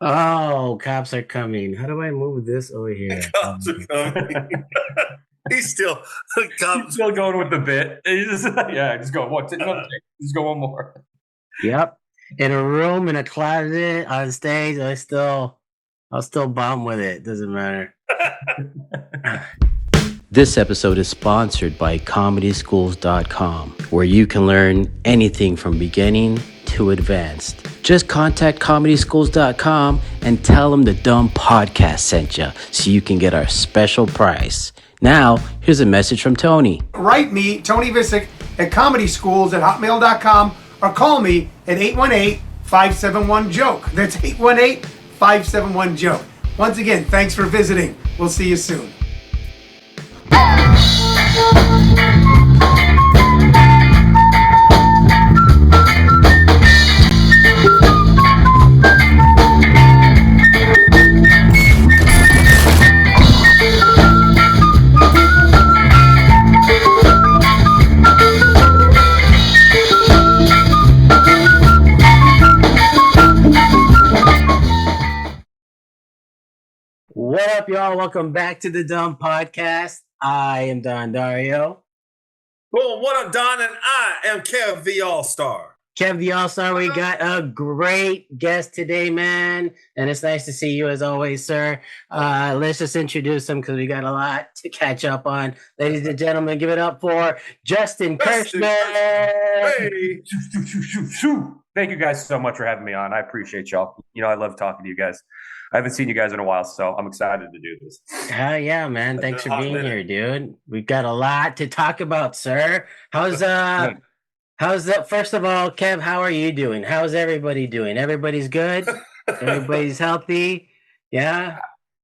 Oh, cops are coming. How do I move this over here? Cops are coming. He's still cops. Still going with the bit. Just go one. Just go one more. Yep. In a room, in a closet, on stage, I'll still bomb with it. Doesn't matter. This episode is sponsored by comedyschools.com, where you can learn anything from beginning to advanced. Just contact comedyschools.com and tell them the DUM Podcast sent you so you can get our special price. Now, here's a message from Tony. Write me, Tony Visick, at comedyschools@hotmail.com or call me at 818-571-JOKE. That's 818-571-JOKE. Once again, thanks for visiting. We'll see you soon. What up, y'all? Welcome back to the DUM Podcast. I am Don Dario. Well, what up, Don? And I am Kev The Allstar. Kev The Allstar, we got a great guest today, man. And it's nice to see you as always, sir. Let's just introduce him because we got a lot to catch up on. Ladies and gentlemen, give it up for Justin Kirshner. Hey. Thank you guys so much for having me on. I appreciate y'all. You know, I love talking to you guys. I haven't seen you guys in a while, so I'm excited to do this. Hell yeah, man. Thanks for being here, dude. We've got a lot to talk about, sir. How's that? First of all, Kev, how are you doing? How's everybody doing? Everybody's good? Everybody's healthy? Yeah?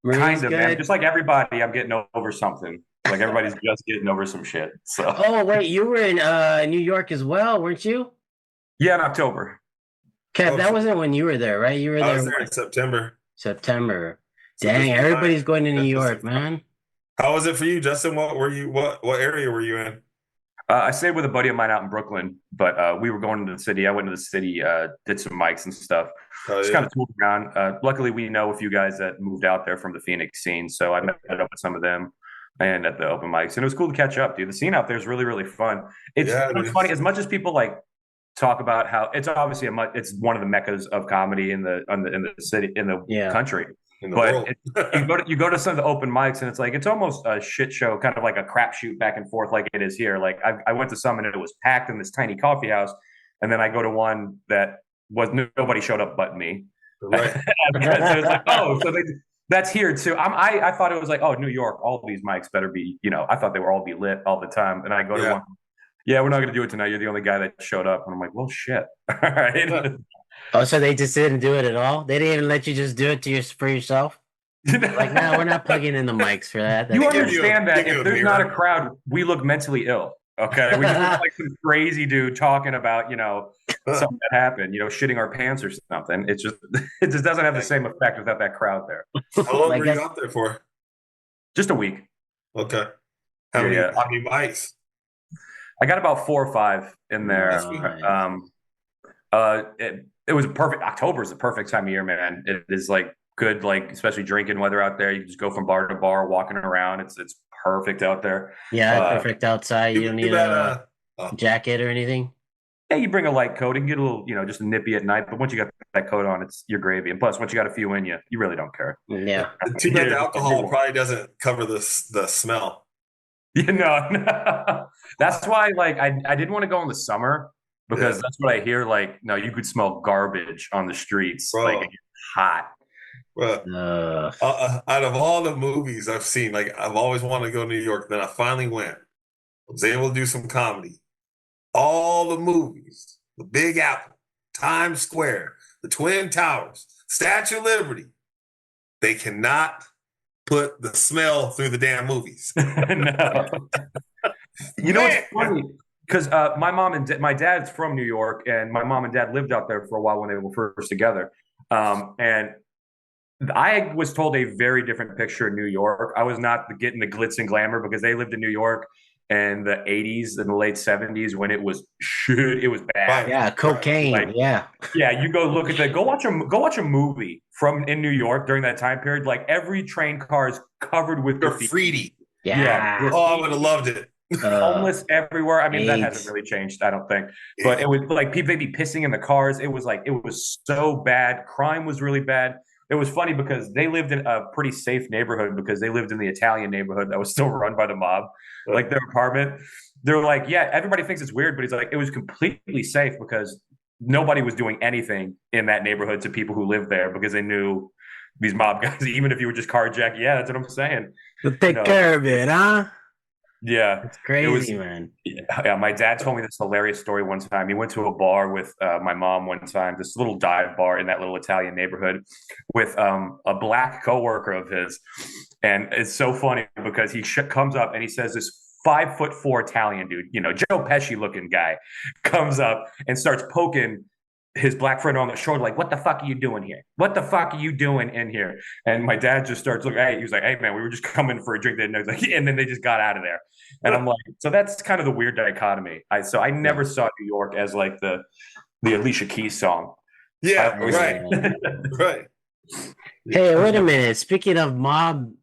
Kind of, man. Just like everybody, I'm getting over something. Like everybody's just getting over some shit. So. Oh, wait, you were in New York as well, weren't you? Yeah, in October. Kev, that wasn't when you were there, right? You were there. I was there in September. Dang, everybody's going to New York, man. How was it for you, Justin? What area were you in? I stayed with a buddy of mine out in Brooklyn, but we were going to the city. I went to the city, did some mics and stuff. Just kind of toured around. Luckily, we know a few guys that moved out there from the Phoenix scene, so I met up with some of them and at the open mics, and it was cool to catch up, dude. The scene out there is really, really fun. It's funny as much as people like talk about how it's obviously it's one of the meccas of comedy in the city, in the country. But you go to some of the open mics and it's like it's almost a shit show, kind of like a crapshoot back and forth like it is here. Like I went to some and it was packed in this tiny coffee house, and then I go to one that was nobody showed up but me. Right. So it's like, oh, so that's here too. I thought it was like, oh, New York, all these mics better be, I thought they were all be lit all the time. And I go to one. Yeah, we're not going to do it tonight. You're the only guy that showed up. And I'm like, well, shit. All right. Oh, so they just didn't do it at all? They didn't even let you just do it for yourself? Like, no, we're not plugging in the mics for that. You understand that if there's not a crowd, we look mentally ill. Okay. We just look like some crazy dude talking about, something that happened, shitting our pants or something. It just doesn't have the same effect without that crowd there. How long were you out there for? Just a week. Okay. How many mics? I got about 4 or 5 in there. It was perfect. October is the perfect time of year, man. It is like good, like especially drinking weather out there. You just go from bar to bar, walking around. It's perfect out there. Yeah, perfect outside. You don't need a jacket or anything. Yeah, you bring a light coat and get a little, just nippy at night. But once you got that coat on, it's your gravy. And plus, once you got a few in you, you really don't care. Yeah. Too bad the alcohol probably doesn't cover the smell. No. That's why, like, I didn't want to go in the summer because that's what I hear. Like, no, you could smell garbage on the streets. Bro. Like, it's hot. Out of all the movies I've seen, like, I've always wanted to go to New York. Then I finally went. I was able to do some comedy. All the movies, the Big Apple, Times Square, the Twin Towers, Statue of Liberty, they cannot put the smell through the damn movies. No. You know what's funny? Because my dad's from New York, and my mom and dad lived out there for a while when they were first together. And I was told a very different picture in New York. I was not getting the glitz and glamour because they lived in New York. in the 80s and the late 70s when it was bad. Yeah, cocaine. Like, yeah. Yeah, you go look at that. Go watch a movie from in New York during that time period. Like every train car is covered with graffiti. Yeah. Oh, I would have loved it. Homeless everywhere. I mean, that hasn't AIDS. really changed, I don't think. But it was like people, they'd be pissing in the cars. It was so bad. Crime was really bad. It was funny because they lived in a pretty safe neighborhood because they lived in the Italian neighborhood that was still run by the mob. Like their apartment, they're like, yeah, everybody thinks it's weird, but it's like it was completely safe because nobody was doing anything in that neighborhood to people who lived there because they knew these mob guys. Even if you were just carjacked, yeah, that's what I'm saying. To take care of it, huh? Yeah, it's crazy, man. Yeah, my dad told me this hilarious story one time. He went to a bar with my mom one time, this little dive bar in that little Italian neighborhood, with a black coworker of his, and it's so funny because he comes up and he says this 5'4" Italian dude, Joe Pesci looking guy, comes up and starts poking his black friend on the shoulder, like, what the fuck are you doing here? What the fuck are you doing in here? And my dad just starts looking, he was like, hey man, we were just coming for a drink. And then they just got out of there. And I'm like, so that's kind of the weird dichotomy. I never saw New York as like the Alicia Keys song. Yeah, right. Right. Hey, wait a minute. Speaking of mob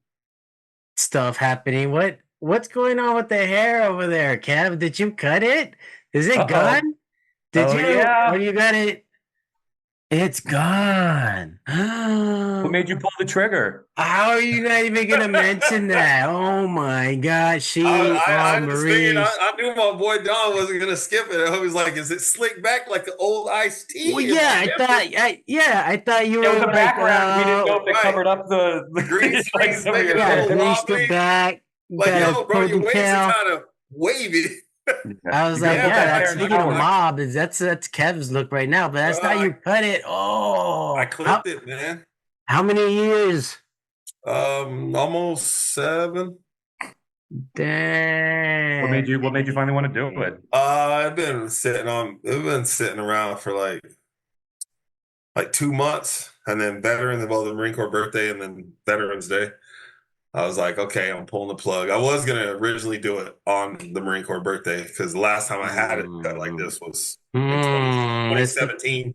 stuff happening, what's going on with the hair over there, Kev? Did you cut it? Is it gone? Did you? Yeah. Or you got it? It's gone. What made you pull the trigger? How are you not even gonna mention that? Oh my gosh, I knew my boy Don wasn't gonna skip it. I was like, "Is it slicked back like the old iced tea?" Well, yeah, I thought you were the like, background. We didn't know if they covered up the green screen. Greased the back. Like, yo, bro, your waves are kind of wavy. I was like, that's speaking of mob, that's Kev's look right now, but that's not you cut it. Oh, I clipped it, man. How many years? Almost 7. Dang. What made you finally want to do it? I've been sitting around for like 2 months, and then the Marine Corps birthday, and then Veterans Day. I was like, okay, I'm pulling the plug. I was going to originally do it on the Marine Corps birthday because the last time I had it cut like this was in 2017.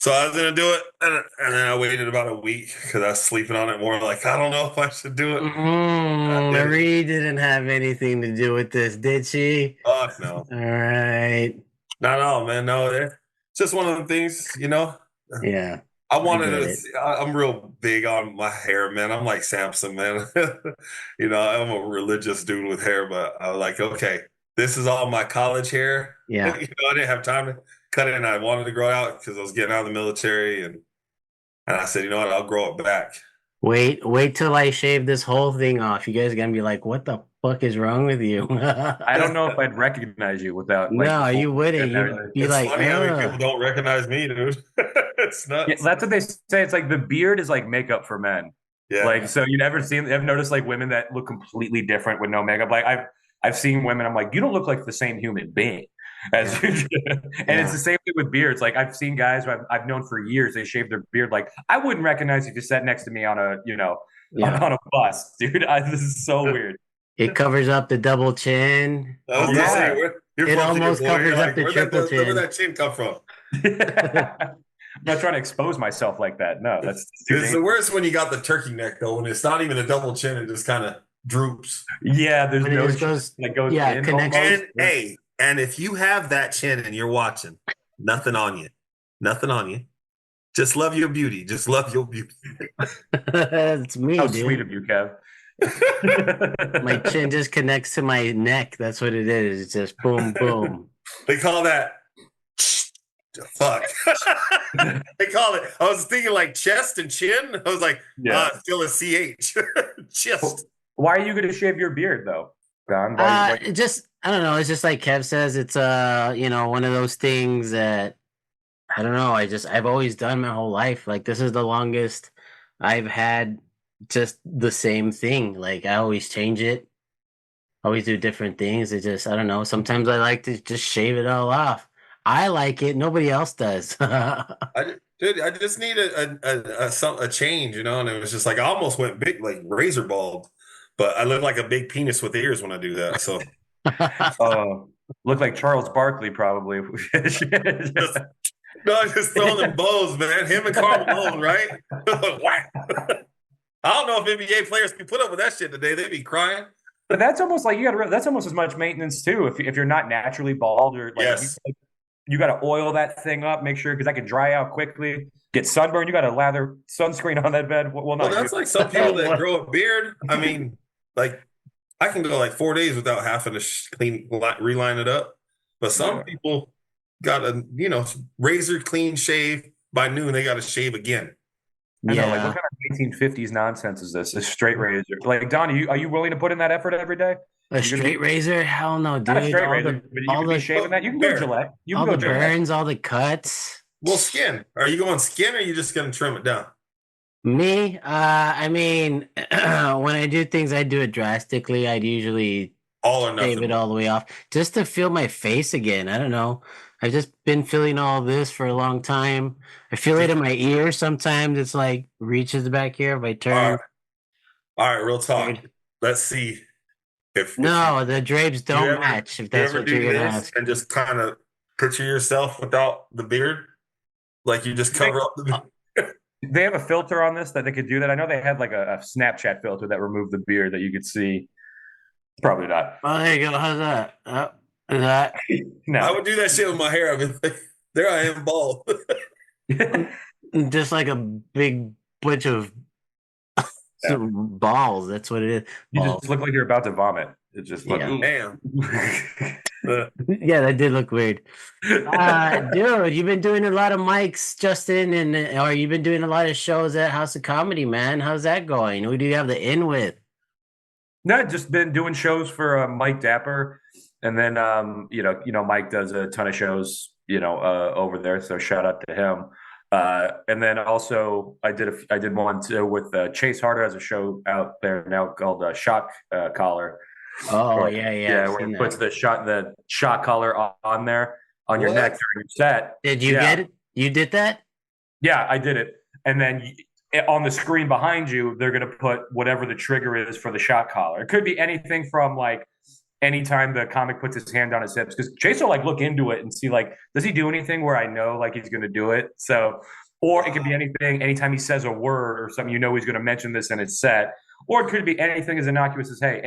So I was going to do it, and then I waited about a week because I was sleeping on it more. Like, I don't know if I should do it. Marie didn't have anything to do with this, did she? Oh, no. All right. Not at all, man. No, it's just one of the things, Yeah. I'm real big on my hair, man. I'm like Samson, man. I'm a religious dude with hair, but I was like, okay, this is all my college hair. Yeah. I didn't have time to cut it, and I wanted to grow it out because I was getting out of the military, and I said, you know what, I'll grow it back. Wait till I shave this whole thing off. You guys are gonna be like, what the fuck is wrong with you? I don't know if I'd recognize you without. No, you wouldn't. You'd be like, funny how many people don't recognize me, dude. It's nuts. Yeah, that's what they say. It's like the beard is like makeup for men. Yeah. Like, so you never I've noticed like women that look completely different with no makeup. Like I've seen women, I'm like, you don't look like the same human being as you do. And it's the same thing with beards. Like I've seen guys who I've known for years, they shave their beard. Like I wouldn't recognize if you sat next to me on a, on a bus, dude. This is so weird. It covers up the double chin. It almost covers up the triple chin. Where that chin come from? I'm not trying to expose myself like that. No, that's it's the worst when you got the turkey neck though. When it's not even a double chin, it just kind of droops. Yeah, there's when no goes in. Connects. And if you have that chin and you're watching, nothing on you. Just love your beauty. Just love your beauty. That's me. How dude. Sweet of you, Kev. My chin just connects to my neck. That's what it is. It's just boom, boom. They call that. Fuck. They call it. I was thinking like chest and chin. I was like, still a CH. Chest. Well, why are you going to shave your beard though, Don? Just I don't know. It's just like Kev says. It's one of those things that I don't know. I've always done my whole life. Like this is the longest I've had just the same thing. Like I always change it. Always do different things. It just I don't know. Sometimes I like to just shave it all off. I like it. Nobody else does. I just need a change, and it was just like I almost went big, like razor bald, but I look like a big penis with ears when I do that. So Look like Charles Barkley, probably. No, just throwing them bows, man. Him and Karl Malone, right? Whack. I don't know if NBA players can put up with that shit today. They'd be crying. But that's almost like that's almost as much maintenance too. If you're not naturally bald or like, yes, you got to oil that thing up, make sure because that can dry out quickly. Get sunburned. You got to lather sunscreen on that bed. Well, that's like some people that grow a beard. I mean, like I can go like 4 days without having to reline it up. But some people got a razor clean shave by noon. They got to shave again. I know, like what kind of 1850s nonsense is this? A straight razor. Like Don, are you willing to put in that effort every day? A straight razor? Hell no, dude. Not a straight razor, but you can be shaving that. You can go Gillette. You can all go the burns, all the cuts. Well, skin. Are you going skin, or are you just going to trim it down? Me? I mean, when I do things, I do it drastically. I'd usually all or nothing. Shave it all the way off just to feel my face again. I don't know. I've just been feeling all this for a long time. I feel it in my ear sometimes. It's like reaches back here if I turn. All right, real talk. Let's see if the drapes don't match. If that's what you're gonna ask, and just kind of picture yourself without the beard, like you just cover up the beard. They have a filter on this that they could do that. I know they had like a Snapchat filter that removed the beard that you could see. Probably not. Oh, there you go. How's that? Is that? No. I would do that shit with my hair. I mean, there I am, bald. Just like a big bunch of balls. That's what it is. You just look like you're about to vomit. It just damn. Yeah, that did look weird. Dude, you've been doing a lot of mics, Justin, or you've been doing a lot of shows at House of Comedy, man. How's that going? Who do you have the in with? No, just been doing shows for Mike Dapper, and then Mike does a ton of shows, over there. So shout out to him. And then also I did one too with Chase Harder has a show out there now called Shock Collar. Oh yeah. Where he puts the shock collar on there on your neck during your set. Did you get it? You did that? Yeah, I did it, and then. On the screen behind you, they're going to put whatever the trigger is for the shock collar. It could be anything from like anytime the comic puts his hand on his hips, because Chase will like look into it and see like, does he do anything where I know like he's going to do it? So, or it could be anything, anytime he says a word or something, he's going to mention this in his set. Or it could be anything as innocuous as, hey,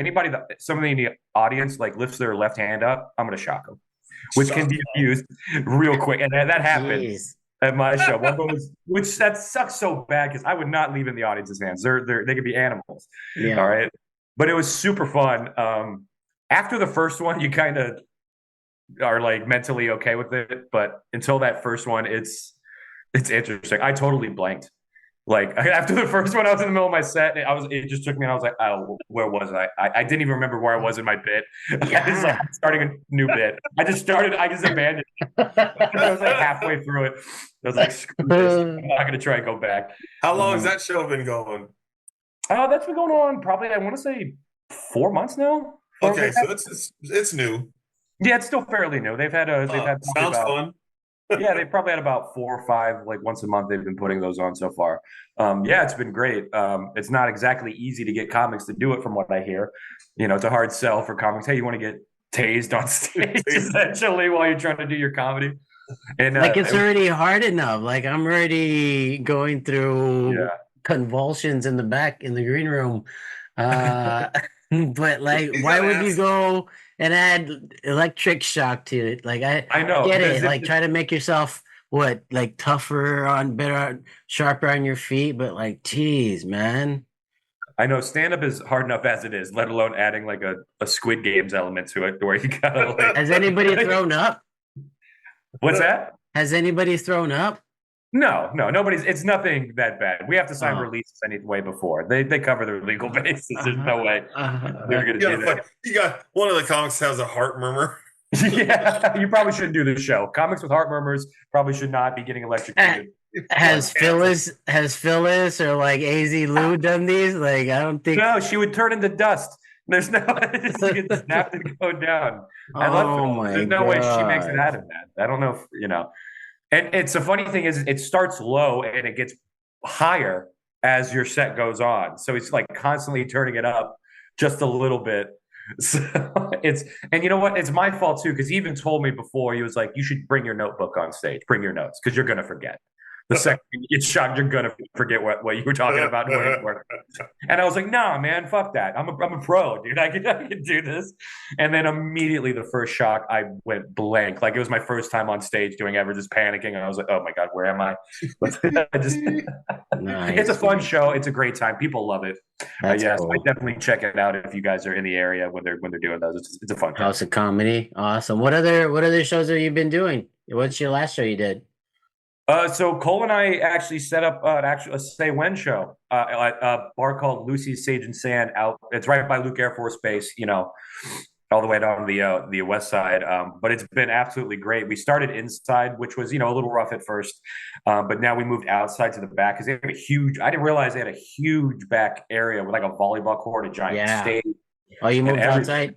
somebody in the audience like lifts their left hand up, I'm going to shock them, which can be abused real quick. And that happened. Jeez. At my show, which that sucks so bad because I would not leave in the audience's hands. They could be animals. Yeah. All right. But it was super fun. After the first one, you kind of are like mentally okay with it. But until that first one, it's interesting. I totally blanked. Like after the first one, I was in the middle of my set. It just took me, and I was like, "Oh, where was I? I didn't even remember where I was in my bit." Yeah. I was like starting a new bit. I just abandoned it. I was like halfway through it. I was like, "Screw this! I'm not going to try and go back." How long has that show been going? That's been going on probably, I want to say 4 months now. Okay, so it's new. Yeah, it's still fairly new. They've had sounds fun. Yeah, they probably had about 4 or 5, like once a month they've been putting those on so far. Yeah, it's been great. It's not exactly easy to get comics to do it from what I hear. It's a hard sell for comics. Hey, you want to get tased on stage essentially while you're trying to do your comedy? And it's already hard enough. Like I'm already going through convulsions in the back in the green room. But like, why would you go and add electric shock to it? Like I know, get it. Like try to make yourself tougher better, sharper on your feet. But like, geez, man. I know stand-up is hard enough as it is, let alone adding like a Squid Games element to it, where you gotta like. Has anybody thrown up? What's that? Has anybody thrown up? No, nobody's. It's nothing that bad. We have to sign releases anyway before they cover their legal basis. There's no way they're going to do that. You got one of the comics has a heart murmur. Yeah, you probably shouldn't do this show. Comics with heart murmurs probably should not be getting electrocuted. Has Phyllis or like AZ Lou done these? Like I don't think. No, she would turn into dust. There's no she gets snapped and go down. There's no way she makes it out of that. I don't know if And it's the funny thing is it starts low and it gets higher as your set goes on. So it's like constantly turning it up just a little bit. So and you know what? It's my fault too, because he even told me before, he was like, you should bring your notebook on stage, bring your notes, because you're going to forget. The second you get shot, you're going to forget what you were talking about. And I was like, nah, man, fuck that. I'm a pro, dude. I can do this. And then immediately the first shock, I went blank. Like it was my first time on stage doing ever, just panicking. And I was like, oh my God, where am I? Nice. It's a fun show. It's a great time. People love it. Yes, cool. I definitely check it out if you guys are in the area when they're doing those. It's a fun time. House of Comedy. Awesome. What other shows have you been doing? What's your last show you did? So Cole and I actually set up a Say When show at a bar called Lucy's Sage and Sand out. It's right by Luke Air Force Base, all the way down the west side. But it's been absolutely great. We started inside, which was, a little rough at first. But now we moved outside to the back because they have a huge, I didn't realize they had a huge back area with like a volleyball court, a giant stage. Oh, you moved outside?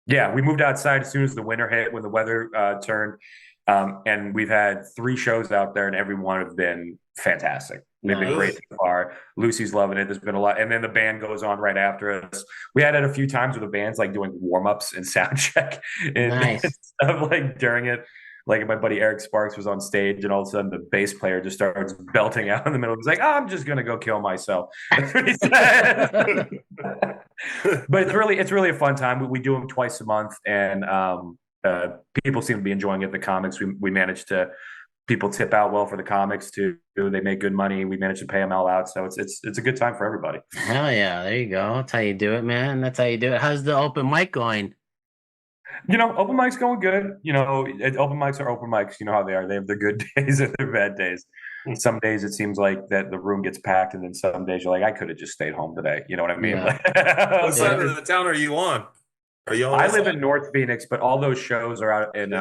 Yeah, we moved outside as soon as the winter hit, when the weather turned. And we've had 3 shows out there, and every one have been fantastic. They've been great so far. Lucy's loving it. There's been a lot. And then the band goes on right after us. We had it a few times with the bands, like doing warm-ups and sound check and stuff like during it. Like my buddy Eric Sparks was on stage, and all of a sudden the bass player just starts belting out in the middle. He's like, I'm just going to go kill myself. That's what he said. But it's really a fun time. We do them twice a month, and people seem to be enjoying it. The comics, we managed to, people tip out well for the comics too. They make good money. We managed to pay them all out, so it's a good time for everybody. Hell yeah, there you go. That's how you do it, man. That's how you do it. How's the open mic going? Open mic's going good. Open mics are open mics. You know how they are. They have their good days and their bad days. Some days it seems like that the room gets packed, and then some days you're like, I could have just stayed home today. You know what I mean? Yeah. What side of the town are you on? I live in North Phoenix, but all those shows are out in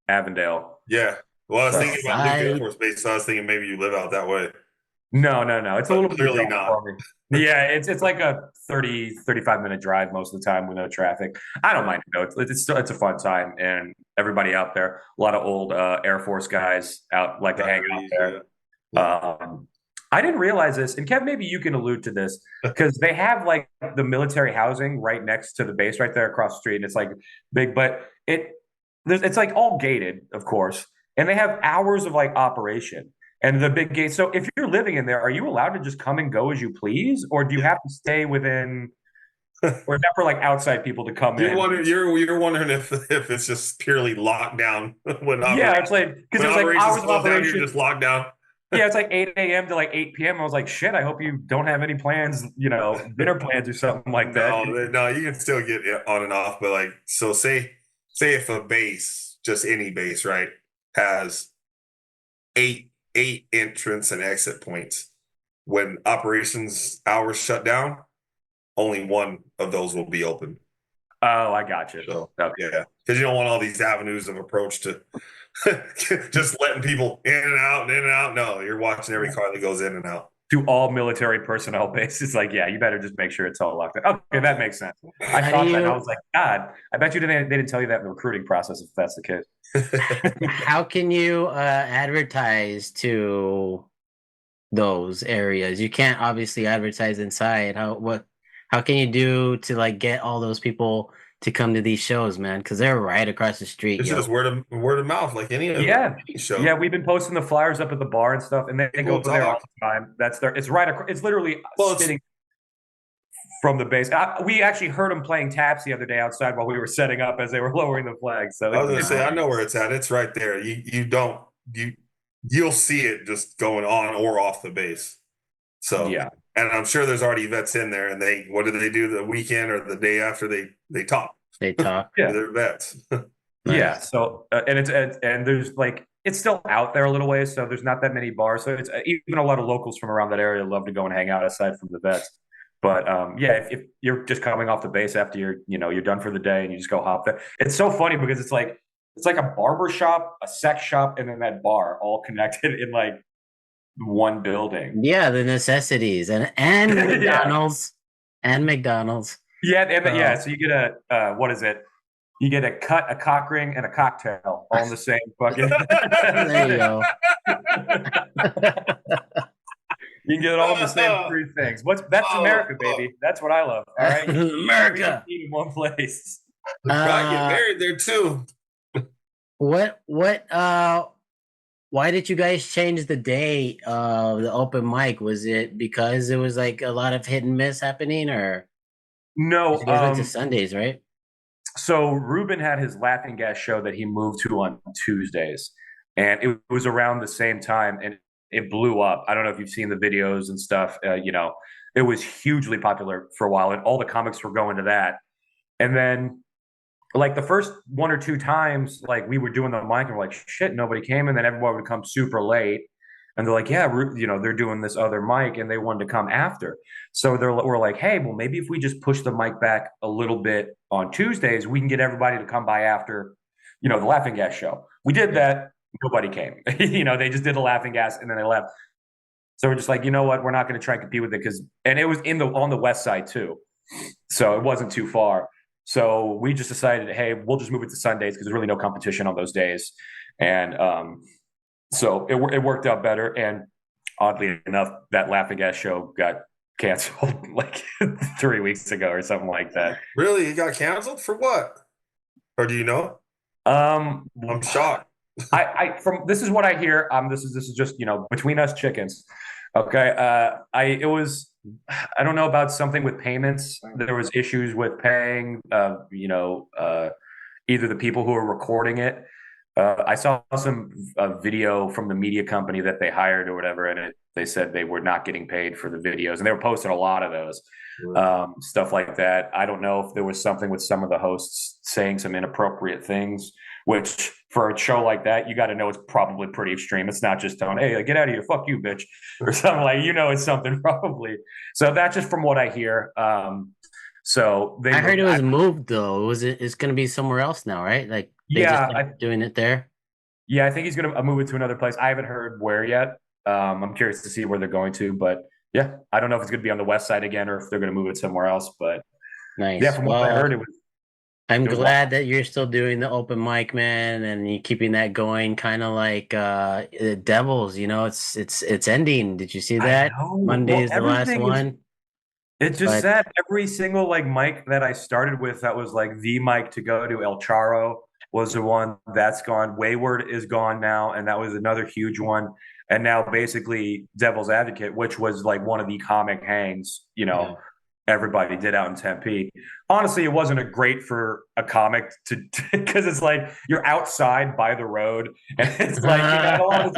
Avondale. Yeah. Well, I was thinking about Luke Air Force Base, so I was thinking maybe you live out that way. No. It's a little bit clearly not. Yeah, it's like a 35-minute drive most of the time with no traffic. I don't mind it though. It's a fun time, and everybody out there, a lot of old Air Force guys out like to hang out there. Yeah. I didn't realize this, and Kev, maybe you can allude to this, because they have like the military housing right next to the base, right there across the street. And it's like big, but it's like all gated, of course, and they have hours of like operation and the big gate. So if you're living in there, are you allowed to just come and go as you please, or do you have to stay within? Or is that for like outside people to come in? You're wondering if it's just purely locked down when it's like, because there's like hours of operation. You're just locked down. Yeah, it's like 8 a.m. to like 8 p.m. I was like, shit, I hope you don't have any plans, dinner plans or something like that. No, you can still get on and off. But like, so say if a base, just any base, right, has eight entrance and exit points, when operations hours shut down, only one of those will be open. Oh, I got you. So, okay. Yeah, because you don't want all these avenues of approach to just letting people in and out. No, you're watching every car that goes in and out. To all military personnel bases, like, yeah, you better just make sure it's all locked down. Okay, that makes sense. I thought that, and I was like, God, I bet you they didn't tell you that in the recruiting process, if that's the case. How can you advertise to those areas? You can't obviously advertise inside. How can you do to like get all those people to come to these shows, man? Because they're right across the street. It's just word of mouth, like any show. Yeah, we've been posting the flyers up at the bar and stuff, and they go there all the time. It's literally sitting from the base. We actually heard them playing taps the other day outside while we were setting up as they were lowering the flag. So I was gonna say, I know where it's at. It's right there. You'll see it just going on or off the base. So yeah. And I'm sure there's already vets in there, and what do they do the weekend or the day after they talk? They talk. Yeah, they're vets. Yeah. So and there's like, it's still out there a little ways, so there's not that many bars. So it's even a lot of locals from around that area love to go and hang out aside from the vets. But if you're just coming off the base after you're done for the day and you just go hop there, it's so funny because it's like a barber shop, a sex shop, and then that bar all connected in like one building. Yeah, the necessities and McDonald's and McDonald's. Yeah, so you get what is it? You get a cock ring, and a cocktail all in the same bucket. There you go. You can get it all in the same three things. That's America, baby. That's what I love. All right, America in one place. Probably get married there too. What? Why did you guys change the day of the open mic? Was it because it was like a lot of hit and miss happening, or no? You guys went to Sundays, right? So Ruben had his Laughing Gas show that he moved to on Tuesdays, and it was around the same time, and it blew up. I don't know if you've seen the videos and stuff. It was hugely popular for a while, and all the comics were going to that. And then, like the first one or two times, like we were doing the mic, and we're like, shit, nobody came, and then everyone would come super late, and they're like, yeah, they're doing this other mic, and they wanted to come after. So we're like, hey, well, maybe if we just push the mic back a little bit on Tuesdays, we can get everybody to come by after, the Laughing Gas show. We did that. Nobody came. They just did the Laughing Gas and then they left. So we're just like, you know what? We're not going to try and compete with it and it was on the west side too. So it wasn't too far. So we just decided, hey, we'll just move it to Sundays because there's really no competition on those days. And so it worked out better. And oddly enough, that Laughing Gas show got canceled like 3 weeks ago or something like that. Really? It got canceled for what? Or do you know? I'm shocked. This is what I hear. This is just between us chickens. Okay. I don't know about something with payments. There was issues with paying. Either the people who are recording it. I saw some video from the media company that they hired or whatever, and they said they were not getting paid for the videos, and they were posting a lot of those stuff like that. I don't know if there was something with some of the hosts saying some inappropriate things, which for a show like that, you got to know it's probably pretty extreme. It's not just telling, hey, get out of here, fuck you, bitch, or something like, it's something probably. So that's just from what I hear. So I heard it was moved though. It's going to be somewhere else now, right? Like doing it there. Yeah, I think he's going to move it to another place. I haven't heard where yet. I'm curious to see where they're going to, but yeah, I don't know if it's going to be on the west side again or if they're going to move it somewhere else. But nice. Yeah, from what I heard, I'm glad that you're still doing the open mic, man, and you're keeping that going. Kind of like Devils, it's ending. Did you see that? Monday is the last one. It's just sad. Every single mic that I started with that was like the mic to go to. El Charo was the one that's gone. Wayward is gone now, and that was another huge one. And now basically Devil's Advocate, which was like one of the comic hangs, everybody did out in Tempe. Honestly, it wasn't a great for a comic to because it's like you're outside by the road, and it's like a lot of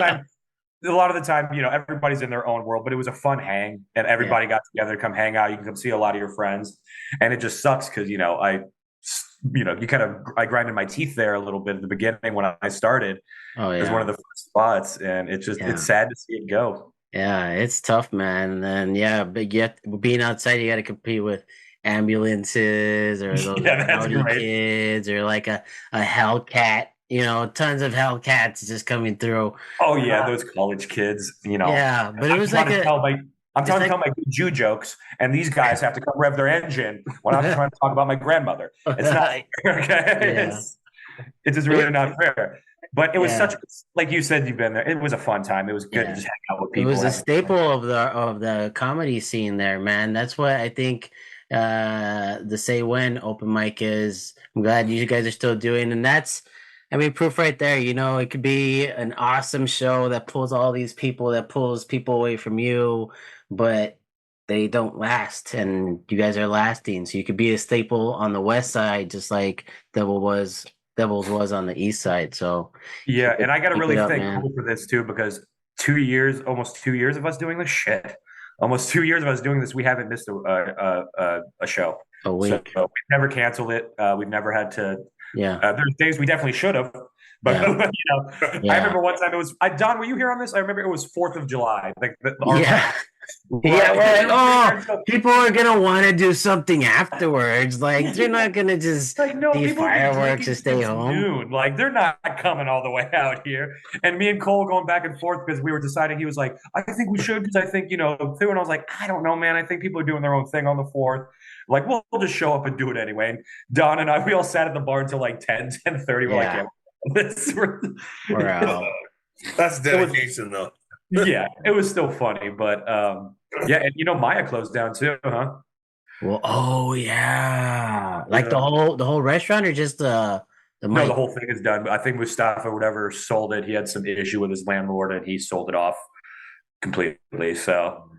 the time, everybody's in their own world, but it was a fun hang and everybody got together to come hang out. You can come see a lot of your friends, and it just sucks because, I grinded my teeth there a little bit at the beginning when I started. Oh, yeah. It was one of the first spots, and it's sad to see it go. Yeah, it's tough, man. And but yet being outside, you got to compete with ambulances or those rowdy kids or like a Hellcat. Tons of Hellcats just coming through. Oh yeah, those college kids. Yeah, but it was I'm trying to tell my good Jew jokes, and these guys have to come rev their engine when I'm trying to talk about my grandmother. It's not okay. Yeah. It's just really not fair. But it was like you said, you've been there. It was a fun time. It was good to just hang out with people. It was a staple of the comedy scene there, man. That's what I think the Say When open mic is. I'm glad you guys are still doing, and that's, proof right there. It could be an awesome show that pulls all these people, that pulls people away from you, but they don't last, and you guys are lasting. So you could be a staple on the west side, just like Devils was on the east side. So yeah, and I got to really thank Cole for this too, because almost 2 years of us doing this shit. Almost 2 years of us doing this, we haven't missed a show. A week. So we've never canceled it. We've never had to. Yeah. There's days we definitely should have, but I remember one time it was. Don, were you here on this? I remember it was 4th of July. People are gonna want to do something afterwards. Like they're not gonna just do fireworks and stay home. Noon. Like they're not coming all the way out here. And me and Cole going back and forth because we were deciding. He was like, "I think we should," because I think through. And I was like, "I don't know, man. I think people are doing their own thing on the 4th. Like we'll just show up and do it anyway." And Don and we all sat at the bar until like 10:30. We're like, we're out. That's dedication, though. Yeah, it was still funny, but yeah, and Maya closed down too, huh? Well, oh yeah. Like Yeah. the whole restaurant or just the No, the mic? whole thing is done. I think Mustafa, or whatever, sold it. He had some issue with his landlord, and he sold it off completely. So,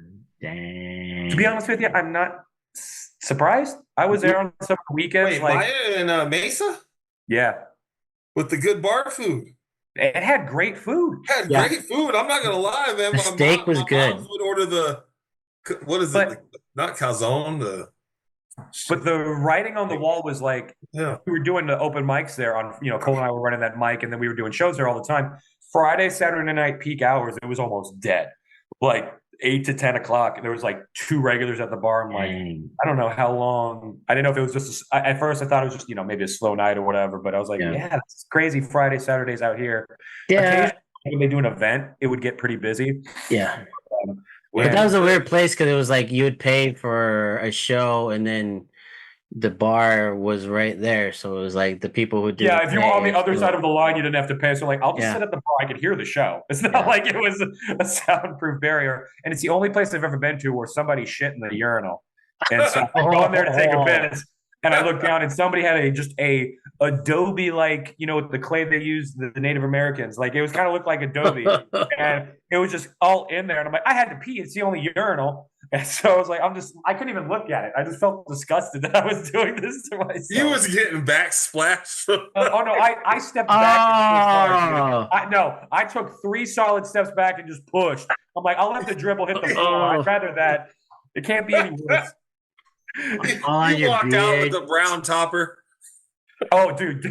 to be Dang. honest with you, I'm not surprised. I was there on some weekends. Wait, Maya and Mesa Yeah, with the good bar food. it had great food. Had Yeah. great food. I'm not gonna lie, man. The steak was My good. moms would order what is But it? Not calzone. But the writing on the wall was like, Yeah. we were doing the open mics there on, Cole and I were running that mic, and then we were doing shows there all the time. Friday, Saturday night, peak hours, it was almost dead. Like 8 to 10 o'clock. And there was like 2 regulars at the bar. I'm like, Dang. I don't know how long. I didn't know if it was just, at first I thought it was just, maybe a slow night or whatever. But I was like, Yeah. yeah, it's crazy Friday, Saturdays out here. Yeah. Occasionally, when they do an event, it would get pretty busy. Yeah. When- But that was a weird place because it was like you would pay for a show and then the bar was right there. So it was like the people who did Yeah, if you were on the other side of the line, you didn't have to pay. So like, I'll just Yeah. sit at the bar. I could hear the show. It's not like it was a soundproof barrier. And it's the only place I've ever been to where somebody shit in the urinal. And so I go in there to take a piss, and I look down, and somebody had a Adobe, like, the clay they use, the Native Americans. Like, it was kind of looked like Adobe, and it was just all in there. And I'm like, I had to pee. It's the only urinal. And so I was like, I couldn't even look at it. I just felt disgusted that I was doing this to myself. You was getting backsplashed. Oh no, I stepped back. Oh. I took 3 solid steps back and just pushed. I'm like, I'll let the dribble hit the floor. I'd rather that. It can't be any worse. On You your walked out beard. with the brown topper. Oh, dude.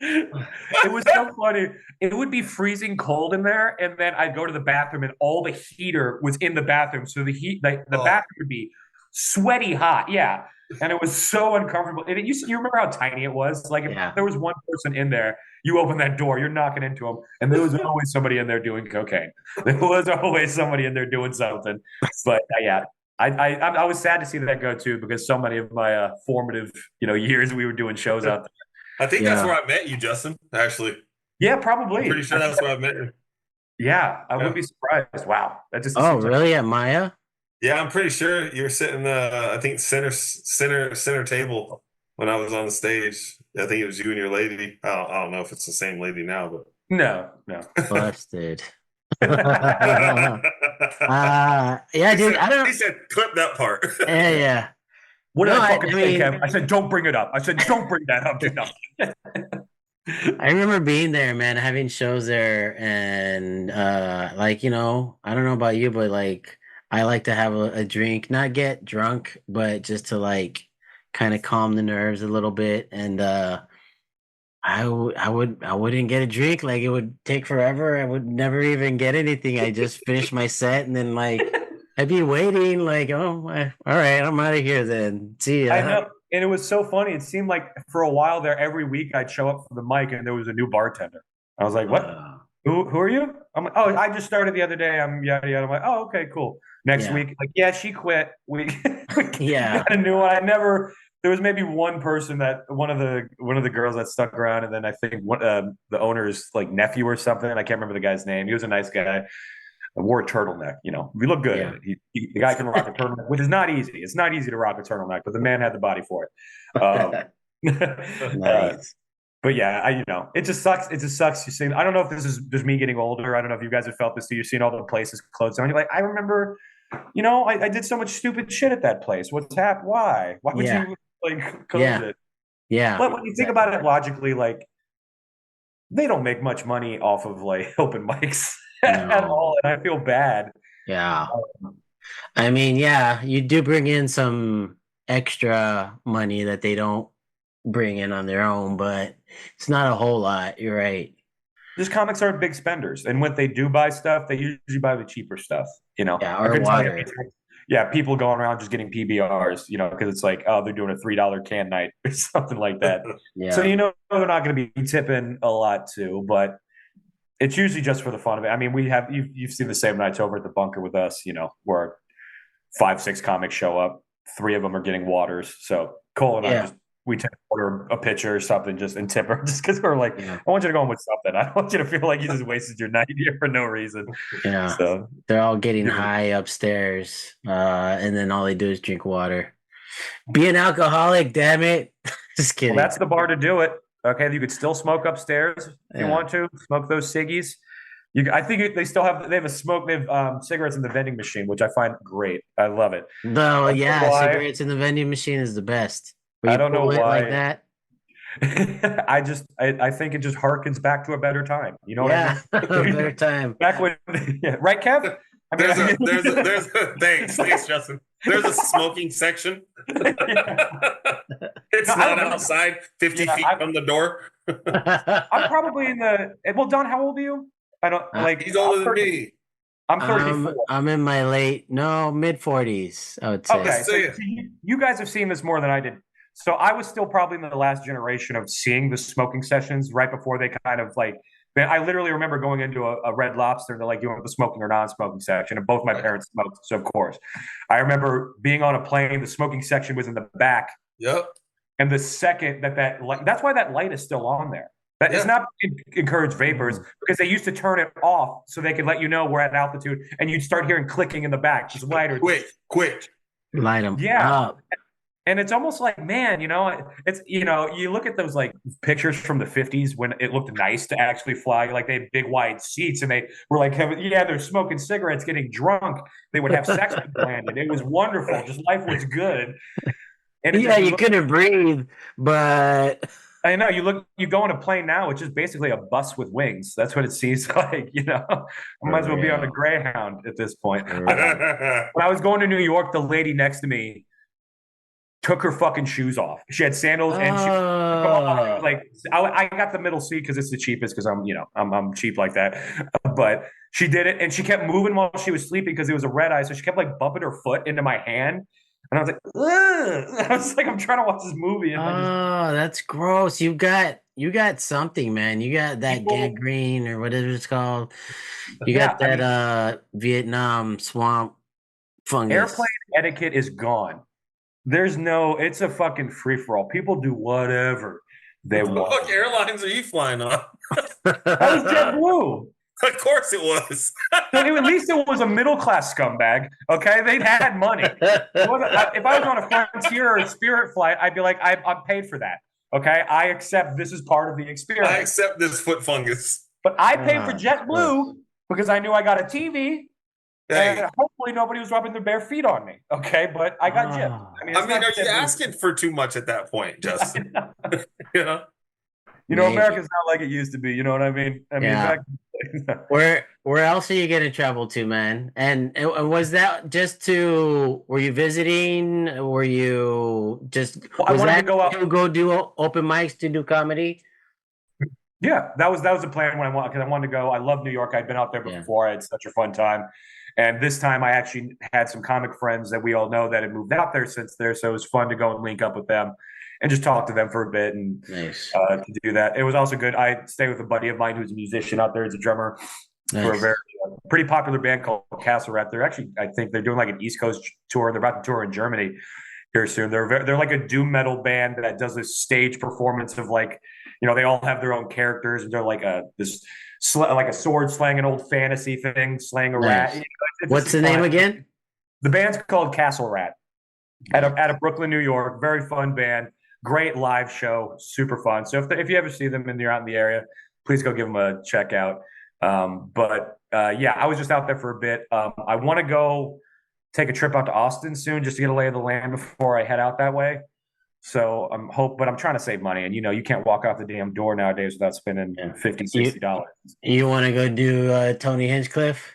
It was so funny. It would be freezing cold in there, and then I'd go to the bathroom, and all the heater was in the bathroom. So the bathroom would be sweaty hot. Yeah. And it was so uncomfortable. And you remember how tiny it was? Like, if there was one person in there, you open that door, you're knocking into them, and there was always somebody in there doing cocaine. There was always somebody in there doing something. But yeah, I was sad to see that go too, because so many of my formative years we were doing shows out there. I think that's where I met you, Justin, actually. Yeah, probably. I'm pretty sure that's where I met you. Yeah, I wouldn't be surprised. Wow. That just Oh, really? At Maya? Yeah, I'm pretty sure you were sitting I think center table when I was on the stage. I think it was you and your lady. I don't know if it's the same lady now, but No. Busted. Yeah, dude. I don't. He said, "Clip that part." Yeah. What did No, I fucking say, mean- Kev? I said, don't bring it up. I said, don't bring that up. No. I remember being there, man, having shows there, and I don't know about you, but like I like to have a drink, not get drunk, but just to like kind of calm the nerves a little bit. And I wouldn't get a drink. Like, it would take forever. I would never even get anything. I just finish my set, and then like I'd be waiting, like, all right, I'm out of here then. See ya. I know. And it was so funny. It seemed like for a while there, every week I'd show up for the mic and there was a new bartender. I was like, what? Who are you? I'm like, oh, I just started the other day. I'm yada yada. I'm like, oh, okay, cool. Next week, like, yeah, she quit. We got a new one. There was maybe one person, that one of the girls that stuck around, and then I think the owner's like nephew or something. I can't remember the guy's name. He was a nice guy. I wore a turtneck. We look good in it. The guy can rock a turtleneck, which is not easy. It's not easy to rock a turtleneck, but the man had the body for it. Nice. But yeah, it just sucks. It just sucks. You see, I don't know if this is just me getting older. I don't know if you guys have felt this too. You're seeing all the places closed down. You're like, I remember, I did so much stupid shit at that place. What's happened? Why? Why would you like close it? Yeah. But when you think about it logically, like, they don't make much money off of like open mics. At all, and I feel bad. Yeah. I mean, you do bring in some extra money that they don't bring in on their own, but it's not a whole lot. You're right. Just comics aren't big spenders, and when they do buy stuff, they usually buy the cheaper stuff. Yeah, or water. Yeah, people going around just getting PBRs, because it's like, oh, they're doing a $3 can night or something like that. Yeah. So they're not going to be tipping a lot too, but it's usually just for the fun of it. I mean, you've seen the same nights over at the bunker with us, where 5-6 comics show up, 3 of them are getting waters. So Cole and I just we tend to order a pitcher or something just and tip her just because we're like, I want you to go on with something. I don't want you to feel like you just wasted your night here for no reason. Yeah. So they're all getting high upstairs, and then all they do is drink water. Be an alcoholic, damn it. Just kidding. Well, that's the bar to do it. Okay, you could still smoke upstairs if you want to. Smoke those ciggies. I think they have cigarettes in the vending machine, which I find great. I love it. No, cigarettes in the vending machine is the best. I don't know why like that. I think it just harkens back to a better time. You know what I mean? A better time. Back when, right, Kev? There's thanks, Justin. There's a smoking section. It's not outside 50 feet from the door. I'm probably in the. Well, Don, how old are you? I don't like. He's older than me. I'm 34. I'm in my mid 40s, I would say. Okay, so you guys have seen this more than I did. So I was still probably in the last generation of seeing the smoking sessions right before they kind of like. I literally remember going into a Red Lobster and they're like, you want the smoking or non-smoking section? And both my parents smoked, so of course. I remember being on a plane, the smoking section was in the back. Yep. And the second that light, that's why that light is still on there. It's not to encourage vapors because they used to turn it off so they could let you know we're at altitude and you'd start hearing clicking in the back. Just lighter. Quick. Light them up. And it's almost like, man, it's, you look at those like pictures from the 50s when it looked nice to actually fly. Like they had big wide seats and they were like, they're smoking cigarettes, getting drunk. They would have sex with the landed. It was wonderful. Just life was good. And you couldn't breathe, but I know you go on a plane now, which is basically a bus with wings. That's what it seems like, I might as well be on a Greyhound at this point. When I was going to New York, the lady next to me took her fucking shoes off. She had sandals and she I got the middle seat because it's the cheapest because I'm cheap like that. But she did it and she kept moving while she was sleeping because it was a red eye. So she kept like bumping her foot into my hand. And I was like, ugh. I was like, I'm trying to watch this movie. And that's gross. You got something, man. You got that gangrene or whatever it's called. You got that Vietnam swamp fungus. Airplane etiquette is gone. It's a fucking free-for-all. People do whatever they want. What fuck airlines are you flying on? That was JetBlue. Of course it was. So at least it was a middle-class scumbag, okay? They'd had money. If I was on a Frontier or Spirit flight, I'd be like, I'm paid for that, okay? I accept this is part of the experience. I accept this foot fungus. But I paid for JetBlue because I knew I got a TV. Hey. And hopefully nobody was rubbing their bare feet on me, okay? But I got gypped. Are you asking for too much at that point, Justin? America's not like it used to be. You know what I mean? Where else are you gonna travel to, man? And was that just were you visiting? Were you just? I wanted to go out to go do open mics to do comedy. Yeah, that was the plan when because I wanted to go. I love New York. I'd been out there before. I had such a fun time. And this time I actually had some comic friends that we all know that had moved out there since there. So it was fun to go and link up with them and just talk to them for a bit and to do that. It was also good. I stayed with a buddy of mine who's a musician out there. He's a drummer for a very pretty popular band called Castle Rat. They're actually, I think they're doing like an East Coast tour. They're about to tour in Germany here soon. They're like a doom metal band that does this stage performance of like, they all have their own characters and they're like a sword slang, an old fantasy thing, slang a rat. What's the name again? The band's called Castle Rat out of Brooklyn, New York. Very fun band. Great live show. Super fun. So if you ever see them and you're out in the area, please go give them a check out. I was just out there for a bit. I want to go take a trip out to Austin soon just to get a lay of the land before I head out that way. So but I'm trying to save money. And, you can't walk out the damn door nowadays without spending $50, $60. You want to go do Tony Hinchcliffe?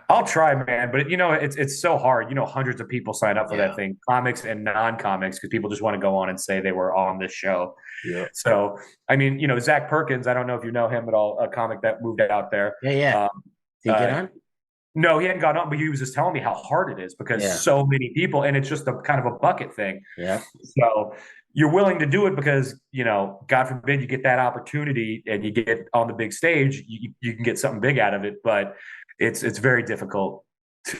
I'll try, man. But, it's so hard. Hundreds of people sign up for that thing, comics and non-comics, because people just want to go on and say they were on this show. Yeah. So, Zach Perkins, I don't know if you know him at all, a comic that moved out there. Yeah. Did he get on? No, he hadn't gone on, but he was just telling me how hard it is because so many people, and it's just a kind of a bucket thing. Yeah. So you're willing to do it because, God forbid you get that opportunity and you get on the big stage, you can get something big out of it. But it's very difficult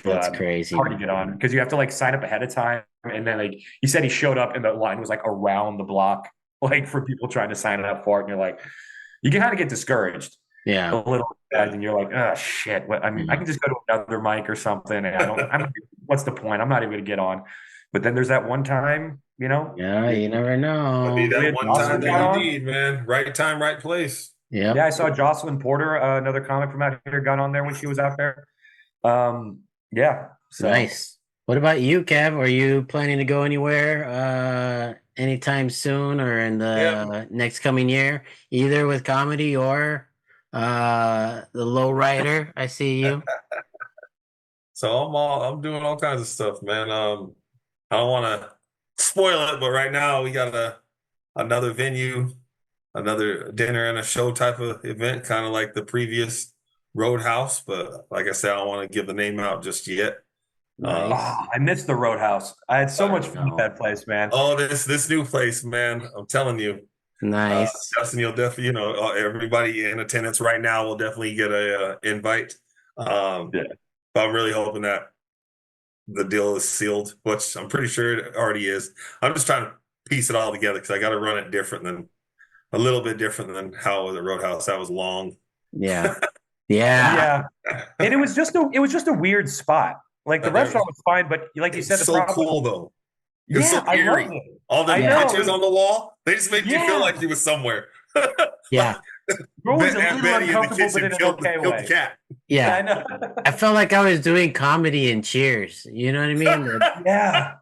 That's crazy. Hard to get on because you have to like sign up ahead of time. And then like he said he showed up and the line was like around the block, like for people trying to sign up for it. And you're like, you can kind of get discouraged. Yeah. A little bit, and you're like, oh shit. I mean, I can just go to another mic or something. And what's the point? I'm not even gonna get on. But then there's that one time, you know? Yeah, you never know. Be that one time that you need, man. Right time, right place. Yeah. Yeah, I saw Jocelyn Porter, another comic from out here, got on there when she was out there. Yeah. So. Nice. What about you, Kev? Are you planning to go anywhere anytime soon or in the next coming year, either with comedy or the Lowrider? I see you. So I'm doing all kinds of stuff, man. I don't want to spoil it, but right now we got another venue, another dinner and a show type of event, kind of like the previous Roadhouse. But like I said, I don't want to give the name out just yet. Nice. I missed the Roadhouse. I had so much fun at that place, man. Oh, this new place, man. I'm telling you. Nice. Justin, you'll definitely, everybody in attendance right now will definitely get a invite. But I'm really hoping that the deal is sealed, which I'm pretty sure it already is. I'm just trying to piece it all together because I got to run it a little bit different than how it was at Roadhouse. That was long. Yeah. Yeah. And it was just a weird spot. Like the restaurant was fine, but like you said, the so cool though. It's so eerie. I loved it. All the pictures on the wall, they just made you feel like you was somewhere. Yeah. You're always a little uncomfortable, but in an okay way. The cat. Yeah. I know. I felt like I was doing comedy in Cheers. You know what I mean? Yeah.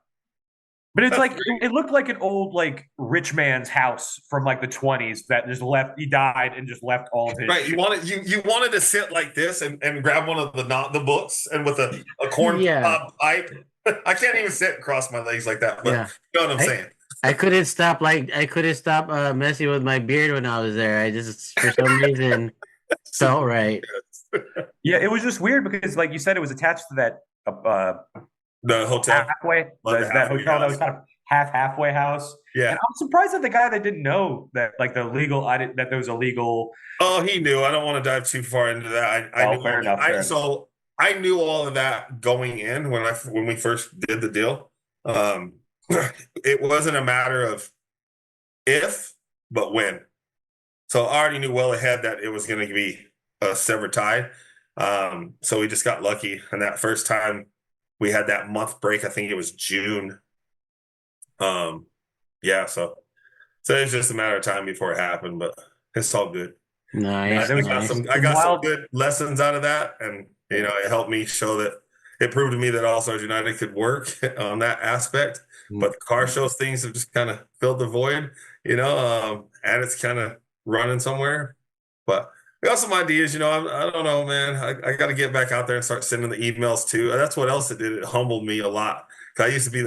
But it's like it looked like an old like rich man's house from like the 20s that just left. He died and just left all of his. Right. You wanted to sit like this and grab one of the books and with a corn pop pipe. I can't even sit and cross my legs like that. But you know what I'm saying. I couldn't stop messing with my beard when I was there. I just for some reason felt right. Yeah, it was just weird because like you said, it was attached to that the hotel halfway. That hotel that was kind of halfway house. Yeah, and I'm surprised that the guy that didn't know that like that there was a legal. Oh, he knew. I don't want to dive too far into that. I knew fair enough. So I knew all of that going in when we first did the deal. It wasn't a matter of if, but when. So I already knew well ahead that it was going to be a severed tie. So we just got lucky, and that first time. We had that month break. I think it was June. So it's just a matter of time before it happened, but it's all good. Nice. I got some good lessons out of that, and it helped me show that it proved to me that All Stars United could work on that aspect. But the car shows things have just kind of filled the void, and it's kind of running somewhere. But we got some ideas, I don't know, man. I got to get back out there and start sending the emails too. That's what else it did. It humbled me a lot. Cause I used to be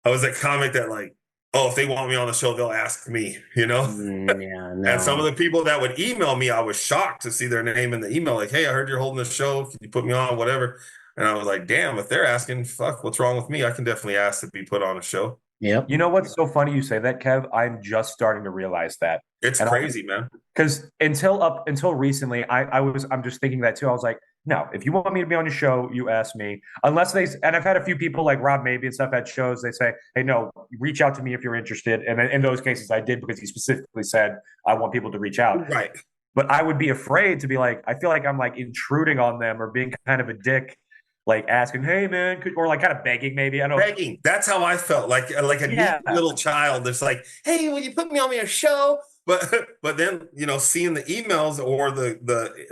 I was that comic that like, oh, if they want me on the show, they'll ask me, Yeah, no. And some of the people that would email me, I was shocked to see their name in the email. Like, hey, I heard you're holding this show. Can you put me on? Whatever. And I was like, damn, if they're asking, fuck, what's wrong with me? I can definitely ask to be put on a show. Yep. You know what's so funny you say that, Kev? I'm just starting to realize that. It's crazy, man. Because until recently, I'm just thinking that too. I was like, no, if you want me to be on your show, you ask me. And I've had a few people like Rob Maybe and stuff at shows. They say, hey, no, reach out to me if you're interested. And in those cases, I did because he specifically said I want people to reach out. Right. But I would be afraid to be like, I feel like I'm like intruding on them or being kind of a dick. Like asking, hey man, or like kind of begging, maybe. I don't know. Begging. That's how I felt. Like a neat little child that's like, hey, will you put me on your show? But then, seeing the emails or the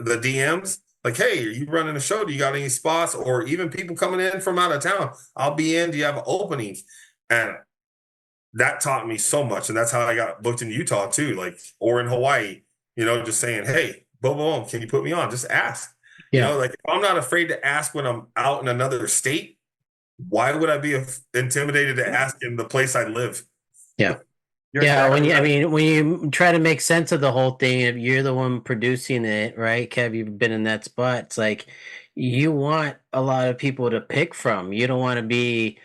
DMs, like, hey, are you running a show? Do you got any spots? Or even people coming in from out of town. I'll be in. Do you have openings? And that taught me so much. And that's how I got booked in Utah too, like, or in Hawaii, just saying, hey, boom, boom, can you put me on? Just ask. Yeah. Like if I'm not afraid to ask when I'm out in another state, why would I be intimidated to ask in the place I live? Yeah. When you try to make sense of the whole thing, if you're the one producing it, right, Kev, you've been in that spot. It's like you want a lot of people to pick from. You don't want to be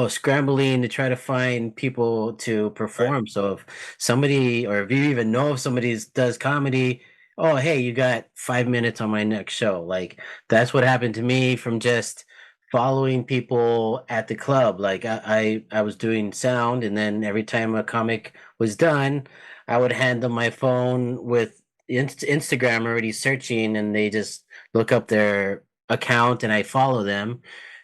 scrambling to try to find people to perform. Right. So if somebody, or if you even know if somebody does comedy, oh, hey, you got 5 minutes on my next show. Like that's what happened to me from just following people at the club. Like I was doing sound, and then every time a comic was done, I would hand them my phone with Instagram already searching, and they just look up their account, and I follow them.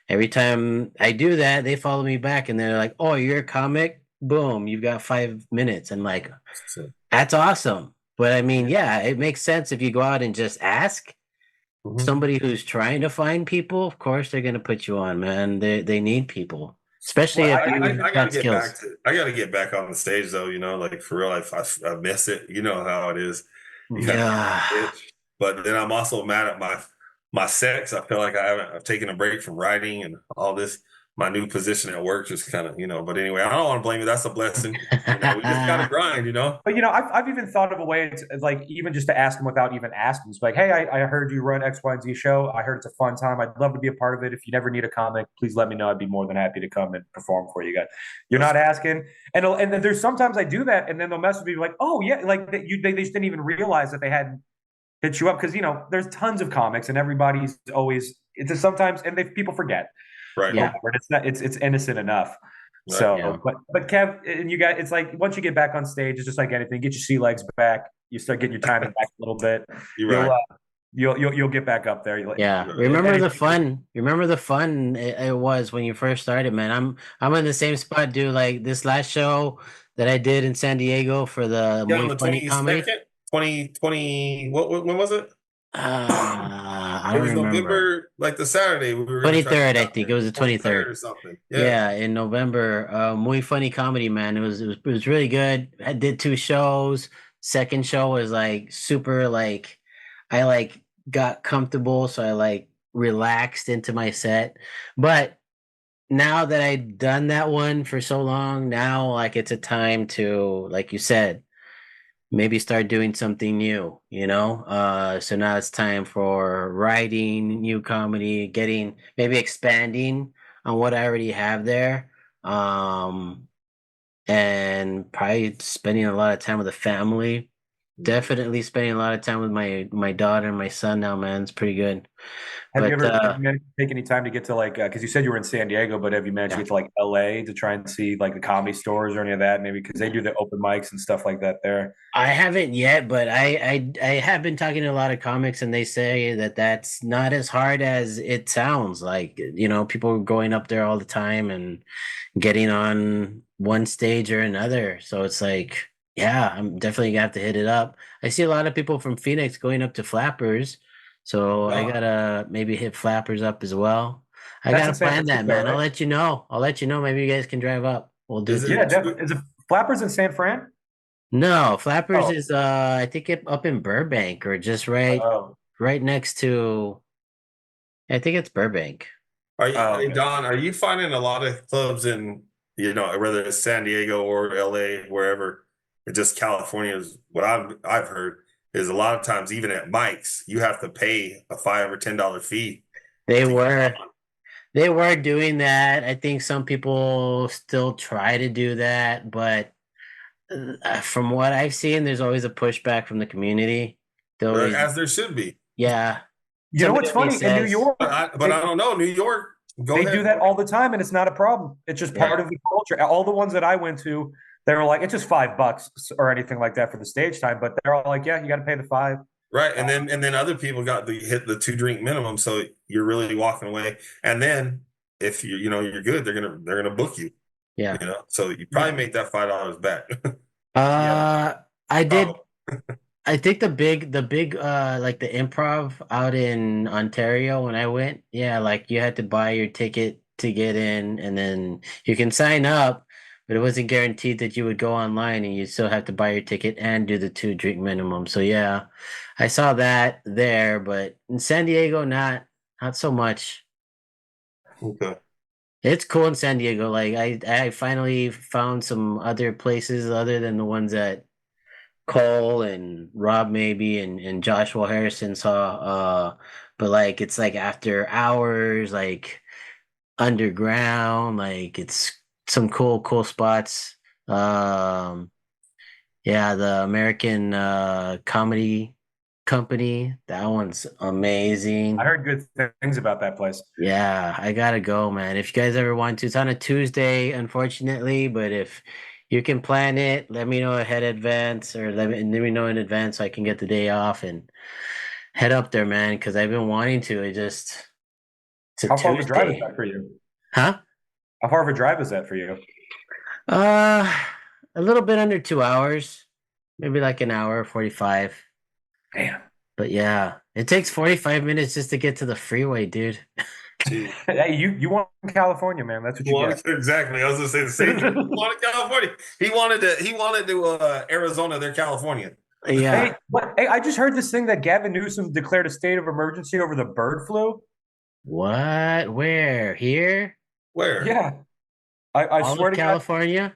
Every time I do that, they follow me back, and they're like, "Oh, you're a comic? Boom, you've got 5 minutes." And like, So, that's awesome. But I mean, yeah, it makes sense if you go out and just ask mhm. somebody who's trying to find people. Of course, they're going to put you on, man. They need people, especially Well, if I you got to got get back skills. to. I got to get back on the stage though. Like for real, I miss it. You know how it is. You kind of get Yeah, that itch. But then I'm also mad at my sex. I feel like I've taken a break from writing and all this. My new position at work just kind of. But anyway, I don't want to blame you. That's a blessing. We just got to grind. but I've even thought of a way to, like, even just to ask them without even asking. It's like, hey, I heard you run X, Y, and Z show. I heard it's a fun time. I'd love to be a part of it. If you never need a comic, please let me know. I'd be more than happy to come and perform for you guys. You're not asking, and then there's sometimes I do that, and then they'll message me like, oh yeah, like they just didn't even realize that they hadn't hit you up because there's tons of comics and everybody's always it's just sometimes and people forget Right. yeah, over it. It's not it's innocent enough. Right. yeah. So, but Kev and you guys, it's like once you get back on stage, it's just like anything. Get your sea legs back. You start getting your timing back a little bit. You're You'll right. you'll get back up there. Yeah, You're right. remember the fun. Remember the fun it was when you first started, man. I'm in the same spot, dude. Like this last show that I did in San Diego for the Yeah, on Muy the Funny comedy. 22nd, 2020. When was it? I It don't was remember. November, like the Saturday we were going to try to 23rd, get I out think there. it was the 23rd 23rd. or something. Yeah. Yeah, in November. Muy Funny comedy, man. It was really good. I did two shows. Second show was like super like I like got comfortable, so I like relaxed into my set. But now that I've done that one for so long, now like it's a time to, like you said, maybe start doing something new, so now it's time for writing new comedy, getting maybe expanding on what I already have there. And probably spending a lot of time with the family. Definitely spending a lot of time with my daughter and my son now, man. It's pretty good. Have you But ever have you managed to take any time to get to like because you said you were in San Diego, but have you managed to yeah. get to like LA to try and see like the comedy stores or any of that? Maybe because they do the open mics and stuff like that there. I haven't yet, but I have been talking to a lot of comics, and they say that that's not as hard as it sounds. Like, people are going up there all the time and getting on one stage or another. So it's like, yeah, I'm definitely gonna have to hit it up. I see a lot of people from Phoenix going up to Flappers, so I Oh, gotta maybe hit Flappers up as well. I That's gotta in San plan that, Francisco, man. I'll right? let you know. I'll let you know. Maybe you guys can drive up. We'll do is it Yeah, it? together. definitely. Is it Flappers in San Fran? No, Flappers Oh, is I think up in Burbank, or just oh, right next to, I think it's Burbank. Hey, okay. Don, are you finding a lot of clubs in, whether it's San Diego or LA, wherever, or just California is what I've heard is a lot of times even at mics, you have to pay a $5 or $10 fee They to get were on. they were doing that. I think some people still try to do that, but from what I've seen, there's always a pushback from the community. They always, As there should be. yeah. You know Somebody what's always funny? In New says, York, But they I don't know. New York, go they do ahead. that all the time, and it's not a problem. It's just yeah, part of the culture. All the ones that I went to, they were like, it's just $5 or anything like that for the stage time. But they're all like, yeah, you got to pay the five. Right. Uh, And then other people got the hit the 2 drink minimum. So you're really walking away. And then if you're good, they're gonna book you. yeah. So you probably yeah, make that $5 back. yeah. Uh, I did. Probably. I think the big like the improv out in Ontario when I went, yeah, like you had to buy your ticket to get in, and then you can sign up, but it wasn't guaranteed that you would go online, and you still have to buy your ticket and do the 2 drink minimum. So yeah, I saw that there, but in San Diego, not so much. Okay. It's cool in San Diego. Like I finally found some other places other than the ones that Cole and Rob maybe and Joshua Harrison saw. But like it's like after hours, like underground, like it's some cool spots. Um, yeah, the American comedy. Company. That one's amazing. I heard good things about that place. Yeah, I gotta go, man. If you guys ever want to, it's on a Tuesday, unfortunately, but if you can plan it, let me know ahead advance or let me know in advance so I can get the day off and head up there, man, because I've been wanting to. It's a How far of a drive is Tuesday. that for you? Huh? How far of a drive is that for you? Uh, a little bit under 2 hours, maybe like an hour, 45. Damn. But yeah, it takes 45 minutes just to get to the freeway, dude. Hey, you want California, man. That's what you get. Exactly. I was gonna say the same thing. He wanted California. He wanted to Arizona. They're Californian. Yeah. Hey, I just heard this thing that Gavin Newsom declared a state of emergency over the bird flu. What? Where? Here? Where? Yeah. I All swear of to God, California?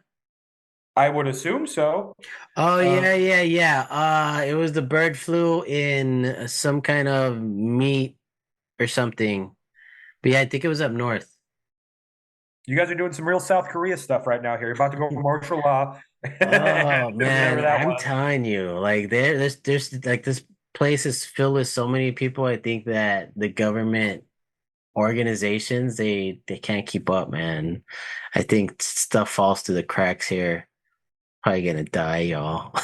I would assume so. Oh, yeah. It was the bird flu in some kind of meat or something. But yeah, I think it was up north. You guys are doing some real South Korea stuff right now here. You're about to go martial law. Oh man, Whatever that I'm was. telling you, like there's like this place is filled with so many people. I think that the government organizations they can't keep up, man. I think stuff falls through the cracks here. Probably gonna die, y'all.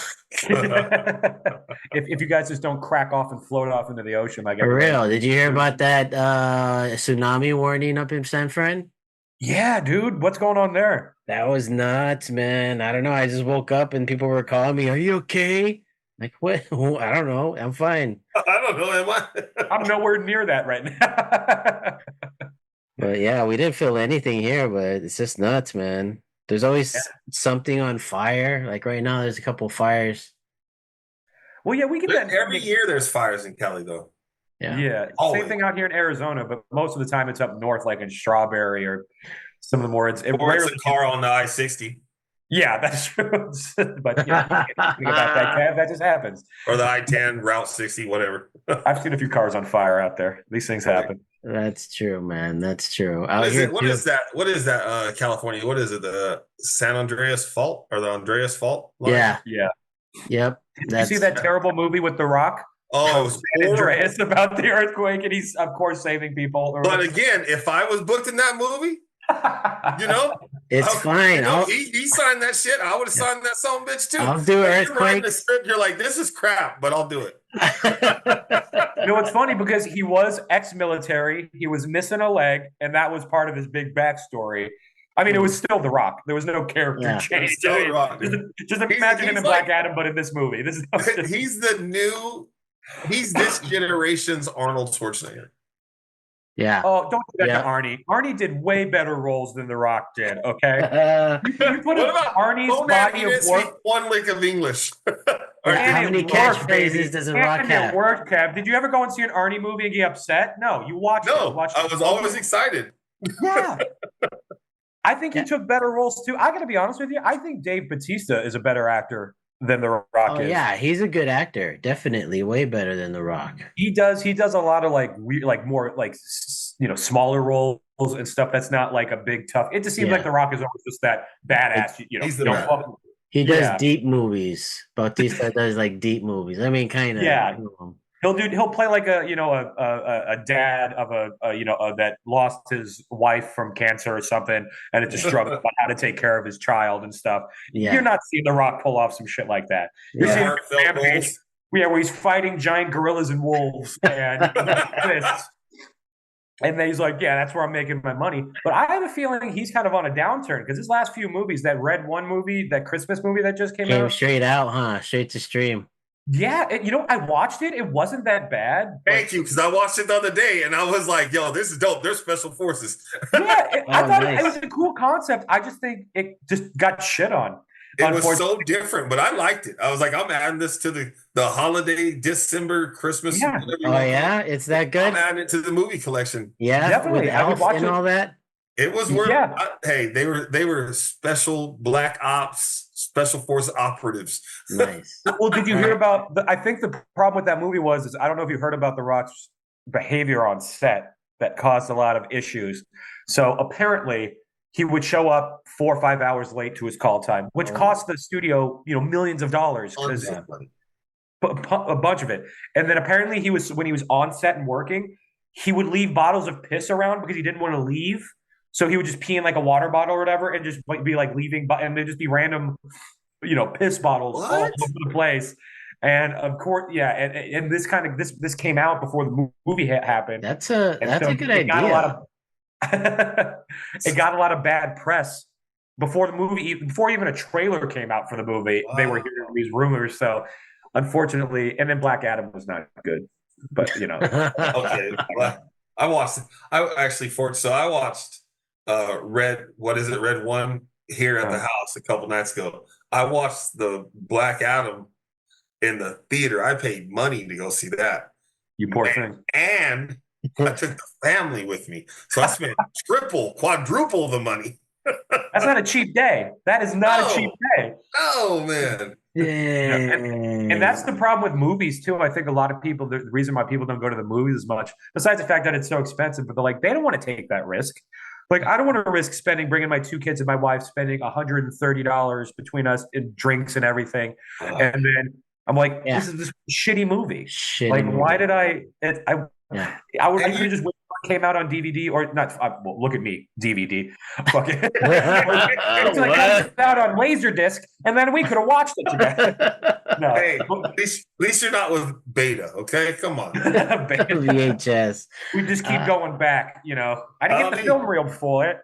If you guys just don't crack off and float off into the ocean like For everybody real. else. Did you hear about that tsunami warning up in San Fran? Yeah, dude. What's going on there? That was nuts, man. I don't know. I just woke up and people were calling me, "Are you okay?" Like, what? I don't know. I'm fine. I don't know. Am I? I'm nowhere near that right now. But yeah, we didn't feel anything here, but it's just nuts, man. There's always Yeah. something on fire. Like right now, there's a couple fires. Well, yeah, we get that Every year there's fires in Cali, though. Yeah. Yeah, Always. same thing out here in Arizona, but most of the time it's up north, like in Strawberry or some of the more. It Or it's rarely. a car on the I-60 Yeah, that's true. But yeah, you can't think about that, Kev. That just happens. or the I-10, Route 60, whatever. I've seen a few cars on fire out there. These things happen. That's true, man. That's true. Out What is here it? What too. is that? What is that? California. What is it? The San Andreas Fault or the Andreas Fault line? Yeah. Yeah. Yep. Did you see that terrible movie with The Rock? Oh, it was San horrible. Andreas about the earthquake, and he's of course saving people. But again, if I was booked in that movie, you know, It's fine. You know, he signed that shit. I would have signed that son bitch too. I'll do Like, you're writing earthquake. the script. You're like, this is crap, but I'll do it. You know, it's funny because he was ex-military. He was missing a leg, and that was part of his big backstory. I mean, it was still The Rock. There was no character change. Still The Rock, Just imagine him in Black Adam, but in this movie. This is he's this generation's Arnold Schwarzenegger. Yeah. Oh, don't do that to Arnie. Arnie did way better roles than The Rock did, okay? You put What about Arnie's body of work. One lick of English. How many catchphrases does The Rock have? It worked, Kev. Did you ever go and see an Arnie movie and get upset? No, you watched it. I was always excited. Yeah. I think he took better roles too. I got to be honest with you. I think Dave Bautista is a better actor than The Rock is. Yeah, he's a good actor. Definitely way better than The Rock. He does a lot of like weird, like more like, you know, smaller roles and stuff that's not like a big tough. It just seems like The Rock is always just that badass, you know. He's the man. He does deep movies. Bautista does like deep movies. I mean, kind of. Yeah. He'll play like a dad of that lost his wife from cancer or something, and it just struggles about how to take care of his child and stuff. Yeah. You're not seeing The Rock pull off some shit like that. You're seeing Rampage, where he's fighting giant gorillas and wolves and and then he's like, yeah, that's where I'm making my money. But I have a feeling he's kind of on a downturn because his last few movies, that Red One movie, that Christmas movie that just came out, straight out, huh? Straight to stream. Yeah, I watched it. It wasn't that bad. Thank you, because I watched it the other day, and I was like, yo, this is dope. They're special forces. Yeah, I thought it was a cool concept. I just think it just got shit on. It was so different, but I liked it. I was like, I'm adding this to the holiday, December, Christmas. Yeah. It's that good? I'm adding it to the movie collection. Yeah, definitely. With Elf and all that. It was worth. Yeah. Hey, they were special black ops, special force operatives. Nice. Well, did you hear about? I think the problem with that movie is I don't know if you heard about The Rock's behavior on set that caused a lot of issues. So apparently, he would show up 4 or 5 hours late to his call time, which cost the studio, millions of dollars. a bunch of it. And then apparently when he was on set and working, he would leave bottles of piss around because he didn't want to leave. So he would just pee in like a water bottle or whatever, and just be like leaving, and there'd just be random, piss bottles all over the place. And of course, yeah, and this came out before the movie happened. That's a good idea. It got a lot of bad press before the movie, before even a trailer came out for the movie. Wow. They were hearing these rumors. So unfortunately, and then Black Adam was not good, but Okay. Well, I watched Red 1 here at the house a couple nights ago. I watched the Black Adam in the theater. I paid money to go see that. You poor thing. And I took the family with me. So I spent quadruple the money. That's not a cheap day. That is not a cheap day. Oh, man. Yeah. And that's the problem with movies, too. I think a lot of people, the reason why people don't go to the movies as much, besides the fact that it's so expensive, but they don't want to take that risk. Like, I don't want to risk bringing my 2 kids and my wife, spending $130 between us in drinks and everything. And then I'm like, this is this shitty movie. Why did I could have just waited for it came out on DVD or not. Well, look at me, DVD. Fuck it. Until it comes out on Laserdisc, and then we could have watched it together. No. Hey, at least you're not with Beta, okay? Come on. VHS. We just keep going back, I didn't get the film reel for it.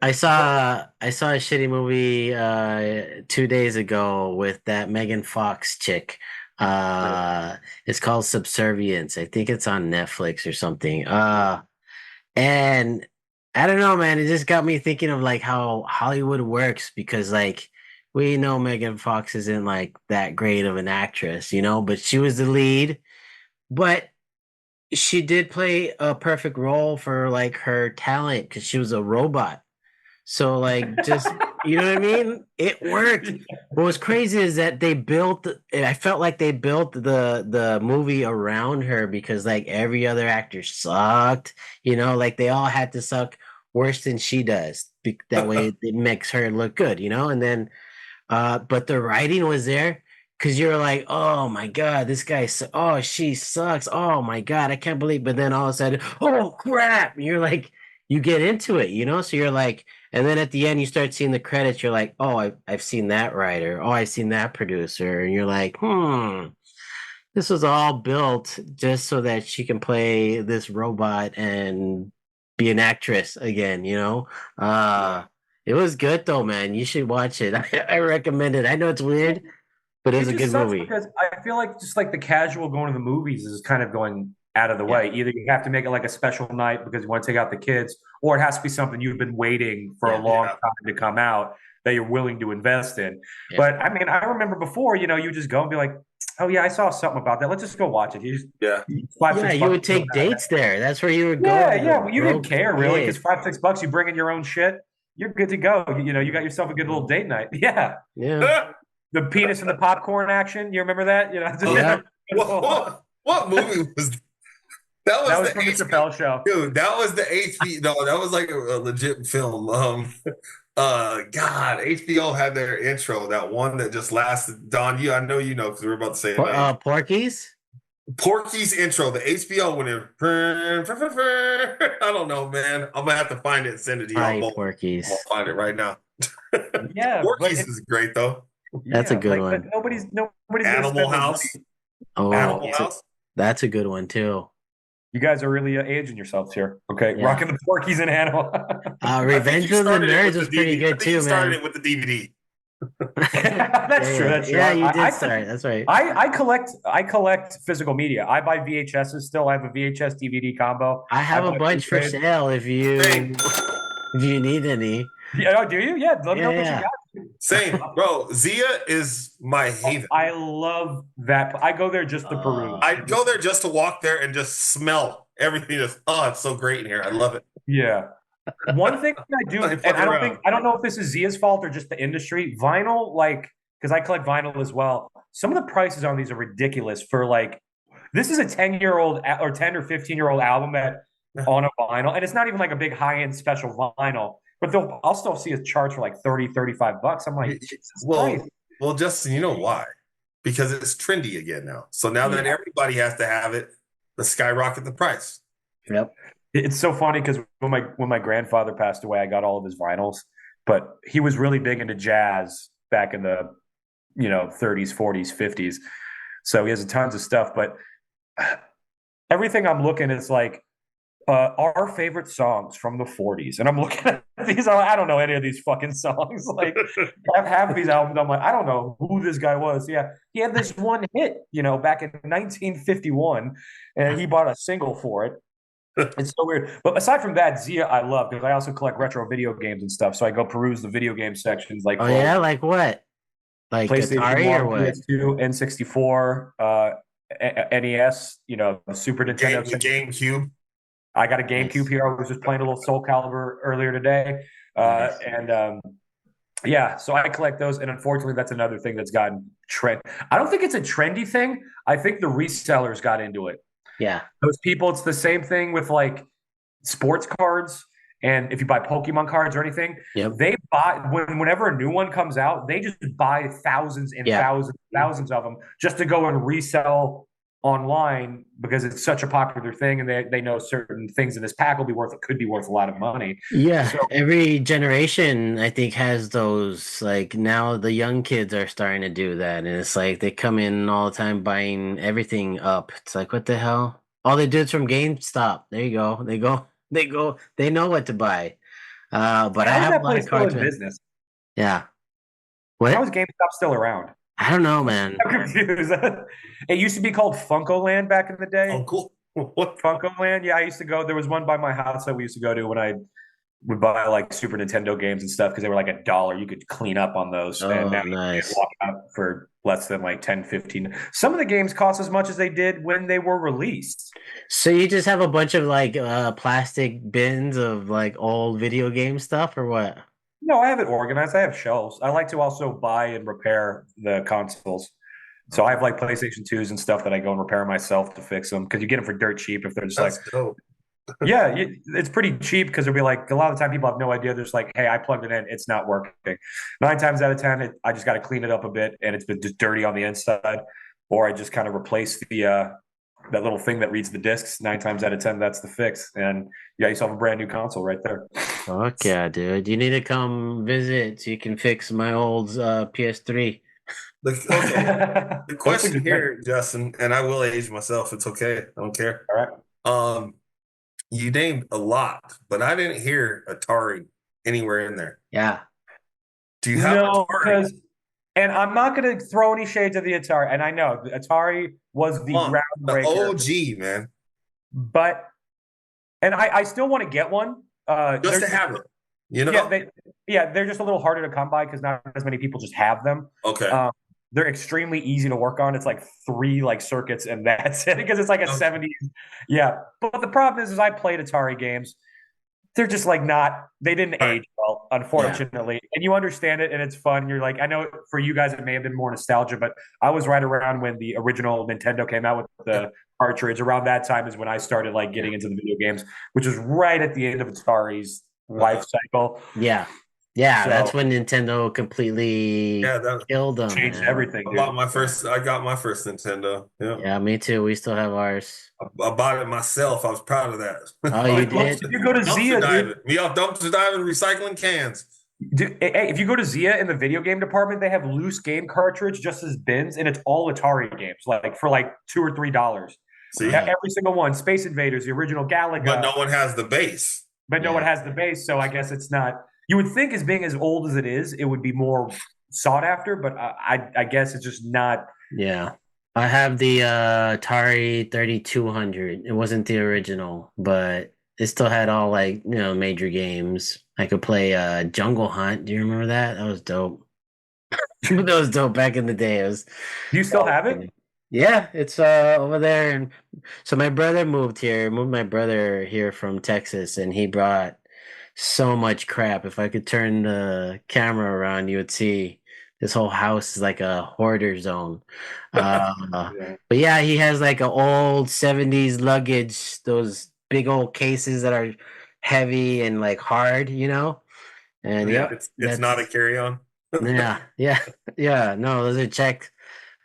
I saw a shitty movie 2 days ago with that Megan Fox chick. It's called Subservience. I think it's on Netflix or something. And I don't know, man. It just got me thinking of like how Hollywood works, because like we know Megan Fox isn't like that great of an actress, but she was the lead. But she did play a perfect role for like her talent, because she was a robot. So like, just, you know what I mean? It worked. What was crazy is that I felt like they built the movie around her, because like every other actor sucked, like they all had to suck worse than she does. That way it makes her look good, and then, but the writing was there, because you're like, oh my God, this guy, she sucks. Oh my God, I can't believe, but then all of a sudden, oh crap. You're like, you get into it, so you're like, and then at the end you start seeing the credits, you're like, oh, I've seen that writer, oh, I've seen that producer, and you're like, this was all built just so that she can play this robot and be an actress again, It was good though, man. You should watch it. I recommend it. I know it's weird, but it's a good movie. Because I feel like just like the casual going to the movies is kind of going out of the way. Either you have to make it like a special night because you want to take out the kids, or it has to be something you've been waiting for a long time to come out that you're willing to invest in. Yeah. But I mean, I remember before, you just go and be like, oh yeah, I saw something about that. Let's just go watch it. You would take dates there. That's where you would go. Well, you didn't care really, because $5-6, you bring in your own shit, you're good to go. You got yourself a good little date night. Yeah. The penis and the popcorn action. You remember that? What movie was that? That was the Chappelle show. Dude, that was the HBO. No, that was like a legit film. God, HBO had their intro, that one that just lasted. Don, I know because we were about to say Porky's? Porky's intro, the HBO when it. I don't know, man. I'm gonna have to find it and send it to you. Porky's. I'll find it right now. Porky's is great though. That's a good one. Nobody's Animal House. Animal House. That's a good one too. You guys are really aging yourselves here. Okay, rocking the Porky's and Animal. Revenge of the Nerds was pretty good too, man. Started it with the DVD. That's true. That's true. Yeah, you did start. That's right. I collect physical media. I buy VHSs still. I have a VHS DVD combo. I have a bunch for sale if you need any. Yeah, do you? Yeah, let me know what you got. Same, bro. Zia is my haven. I love that. I go there just to peruse. I go there just to walk there and just smell everything. It's so great in here. I love it. Yeah. One thing I do, and I don't know if this is Zia's fault or just the industry. Vinyl, because I collect vinyl as well. Some of the prices on these are ridiculous. For this is a 10-year-old or 10 or 15-year-old album on a vinyl, and it's not even like a big high-end special vinyl. But I'll still see a charge for like $30-$35. I'm like, Jesus Christ. Well, Justin, you know why? because it's trendy again now. So now that everybody has to have it, let's skyrocket the price. Yep. It's so funny because when my grandfather passed away, I got all of his vinyls, but he was really big into jazz back in the 30s, 40s, 50s. So he has tons of stuff, but everything I'm looking is like our favorite songs from the 40s. And I'm looking at these, I don't know any of these fucking songs. Like half these albums, I'm like, I don't know who this guy was. Yeah, he had this one hit, back in 1951, and he bought a single for it. It's so weird. But aside from that, Zia I love because I also collect retro video games and stuff. So I go peruse the video game sections like like what? Like PlayStation Atari 1, or what? PS2, N64, NES, the Super Nintendo. The GameCube. I got a GameCube here. I was just playing a little Soul Calibur earlier today. So I collect those. And unfortunately, that's another thing that's gotten trend. I don't think it's a trendy thing. I think the resellers got into it. Yeah. Those people, it's the same thing with like sports cards. And if you buy Pokemon cards or anything, they buy whenever a new one comes out, they just buy thousands and thousands of them just to go and resell online because it's such a popular thing, and they know certain things in this pack could be worth a lot of money. Yeah, so every generation I think has those. Like now, the young kids are starting to do that, and it's like they come in all the time buying everything up. It's like, what the hell? All they do is from GameStop. There you go. They know what to buy. But I have a lot of cards in business. Yeah. What? How is GameStop still around? I don't know, man. I'm confused. It used to be called Funko Land back in the day. Oh, cool. What? Funko Land? Yeah, I used to go. There was one by my house that we used to go to when I would buy like Super Nintendo games and stuff because they were like $1. You could clean up on those. Oh, and now nice. You can walk out for less than like 10, 15. Some of the games cost as much as they did when they were released. So you just have a bunch of like plastic bins of like old video game stuff or what? No, I have it organized. I have shelves. I like to also buy and repair the consoles. So I have like PlayStation 2s and stuff that I go and repair myself to fix them because you get them for dirt cheap if they're just That's dope. it's pretty cheap because it'll be like a lot of the time people have no idea. There's like, hey, I plugged it in, it's not working. 9 times out of 10, I just got to clean it up a bit and it's been just dirty on the inside, or I just kind of replace the that little thing that reads the discs. 9 times out of 10, that's the fix, and you got yourself a brand new console right there. Fuck yeah, dude! You need to come visit so you can fix my old PS3. The question here, Justin, and I will age myself. It's okay. I don't care. All right. You named a lot, but I didn't hear Atari anywhere in there. Yeah. Do you have Atari? And I'm not going to throw any shades at the Atari. And I know the Atari was the groundbreaker. The OG, man. But, and I still want to get one. Just to have it. They're just a little harder to come by because not as many people just have them. Okay. They're extremely easy to work on. It's like 3 like circuits and that's it because it's like a 70s. Yeah. But the problem is I played Atari games. They're just like they didn't age well, unfortunately. Yeah. And you understand it and it's fun. You're like, I know for you guys it may have been more nostalgia, but I was right around when the original Nintendo came out with the cartridge. Around that time is when I started like getting into the video games, which was right at the end of Atari's life cycle. Yeah. Yeah, so, that's when Nintendo completely killed them. Changed everything. I got my first Nintendo. Yeah, me too. We still have ours. I bought it myself. I was proud of that. Oh, you did? You go to Zia, me off dumpster diving, recycling cans. Dude, hey, if you go to Zia in the video game department, they have loose game cartridge just as bins, and it's all Atari games, like for like $2 or $3. See, every single one. Space Invaders, the original Galaga. But no one has the base. No one has the base, so I guess it's not. You would think, as being as old as it is, it would be more sought after, but I guess it's just not. Yeah, I have the Atari 3200. It wasn't the original, but it still had all like major games. I could play Jungle Hunt. Do you remember that? That was dope. That was dope back in the day. It was. Do you still have it? Yeah, it's over there. And so my brother moved my brother here from Texas, and he brought so much crap. If I could turn the camera around, you would see this whole house is like a hoarder zone. But yeah, he has like an old 70s luggage, those big old cases that are heavy and like hard, and it's not a carry-on. yeah. No, those are checked.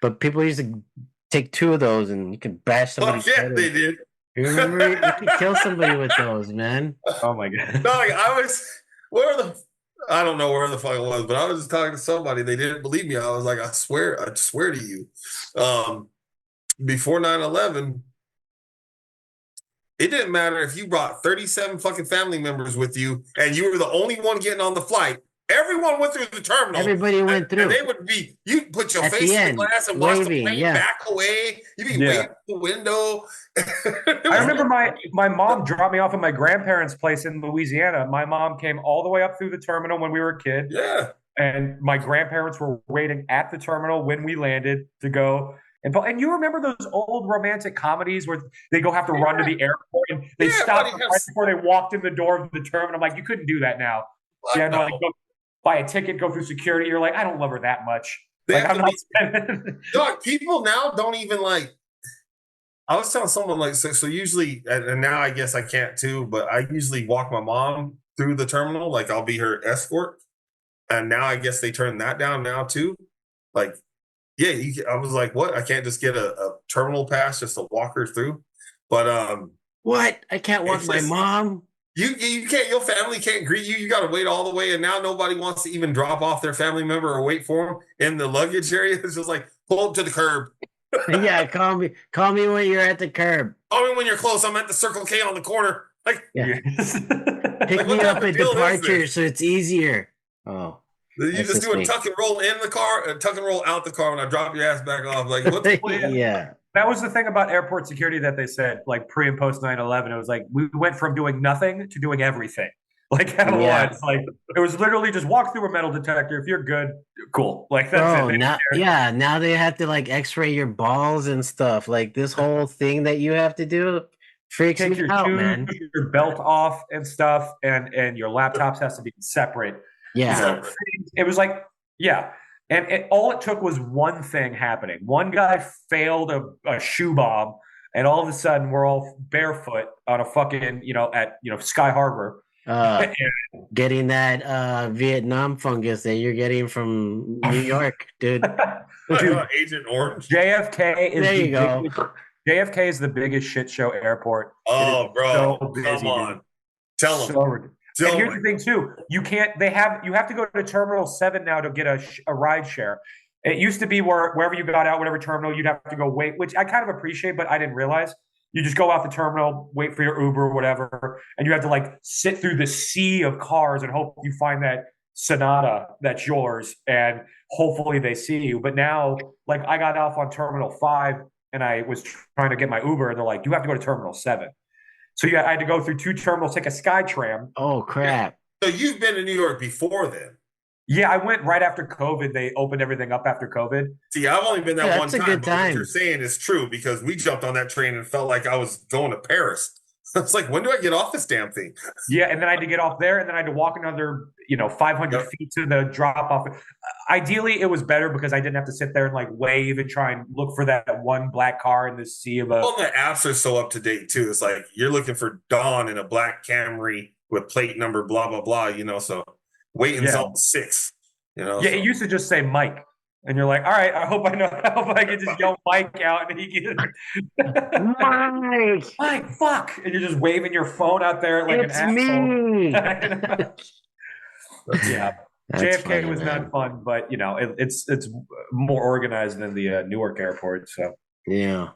but people used to take 2 of those and you could bash somebody. Yeah, they did. You remember? You could kill somebody with those, man. Oh my god! No, like, I don't know where the fuck it was, but I was just talking to somebody. They didn't believe me. I was like, I swear to you. Before 9/11, it didn't matter if you brought 37 fucking family members with you and you were the only one getting on the flight. Everyone went through the terminal. Everybody went through. And they would be, you put your At face the in the end, glass and waving, watch the plane back away. You'd be waving out the window. I remember my mom dropped me off at my grandparents' place in Louisiana. My mom came all the way up through the terminal when we were a kid. Yeah. And my grandparents were waiting at the terminal when we landed to go. And you remember those old romantic comedies where they have to run to the airport and they stopped right before they walked in the door of the terminal? I'm like, you couldn't do that now. Yeah, no, like, go buy a ticket, go through security. You're like, I don't love her that much. Like, I'm not. Dog, people now don't even like. I was telling someone like so usually, and now I guess I can't too, but I usually walk my mom through the terminal. Like I'll be her escort, and now I guess they turned that down now too. Like, yeah, I was like, what? I can't just get a terminal pass just to walk her through. But what? I can't walk my mom. You can't. Your family can't greet you. You got to wait all the way, and now nobody wants to even drop off their family member or wait for them in the luggage area. It's just like pull up to the curb. Yeah, call me when you're at the curb. Call me when you're close. I'm at the Circle K on the corner. Like, yeah. Pick me up at departure so it's easier. Oh, you just do a tuck and roll in the car, and tuck and roll out the car when I drop your ass back off. Like, what's the plan? Yeah. That was the thing about airport security that they said, like pre and post 9/11. It was like we went from doing nothing to doing everything. Like at once. Like it was literally just walk through a metal detector. If you're good, cool. Like that's it. Now they have to like X-ray your balls and stuff. Like this whole thing that you have to do freaks me out, man. Your belt off and stuff, and your laptops has to be separate. Yeah, it was like And all it took was one thing happening. One guy failed a shoe bomb, and all of a sudden we're all barefoot on a fucking, at Sky Harbor. Getting that Vietnam fungus that you're getting from New York, dude. Agent Orange. JFK is there you go. JFK is the biggest shit show airport. Oh, bro. So busy, come on. Dude. Tell them. And here's the thing too: you have to go to Terminal 7 now to get a ride share. It used to be wherever you got out, whatever terminal, you'd have to go wait, which I kind of appreciate, but I didn't realize. You just go out the terminal, wait for your Uber or whatever, and you have to like sit through the sea of cars and hope you find that Sonata that's yours, and hopefully they see you. But now, like I got off on Terminal 5 and I was trying to get my Uber, and they're like, you have to go to Terminal 7. So I had to go through 2 terminals, take a SkyTram. Oh, crap. So you've been to New York before then? Yeah, I went right after COVID. They opened everything up after COVID. See, I've only been that one time. But what you're saying is true because we jumped on that train and felt like I was going to Paris. It's like, when do I get off this damn thing? Yeah, and then I had to get off there, and then I had to walk another, 500 feet to the drop off. Ideally, it was better because I didn't have to sit there and like wave and try and look for that one black car in the sea of a. Well, the apps are so up to date too. It's like you're looking for Dawn in a black Camry with plate number blah blah blah. So waiting until 6. Yeah, it used to just say Mike. And you're like, all right, I hope I can just yell Mike out and he can Mike, fuck. And you're just waving your phone out there like it's an me. Yeah. JFK funny, was not fun, but it's more organized than the Newark airport. So yeah.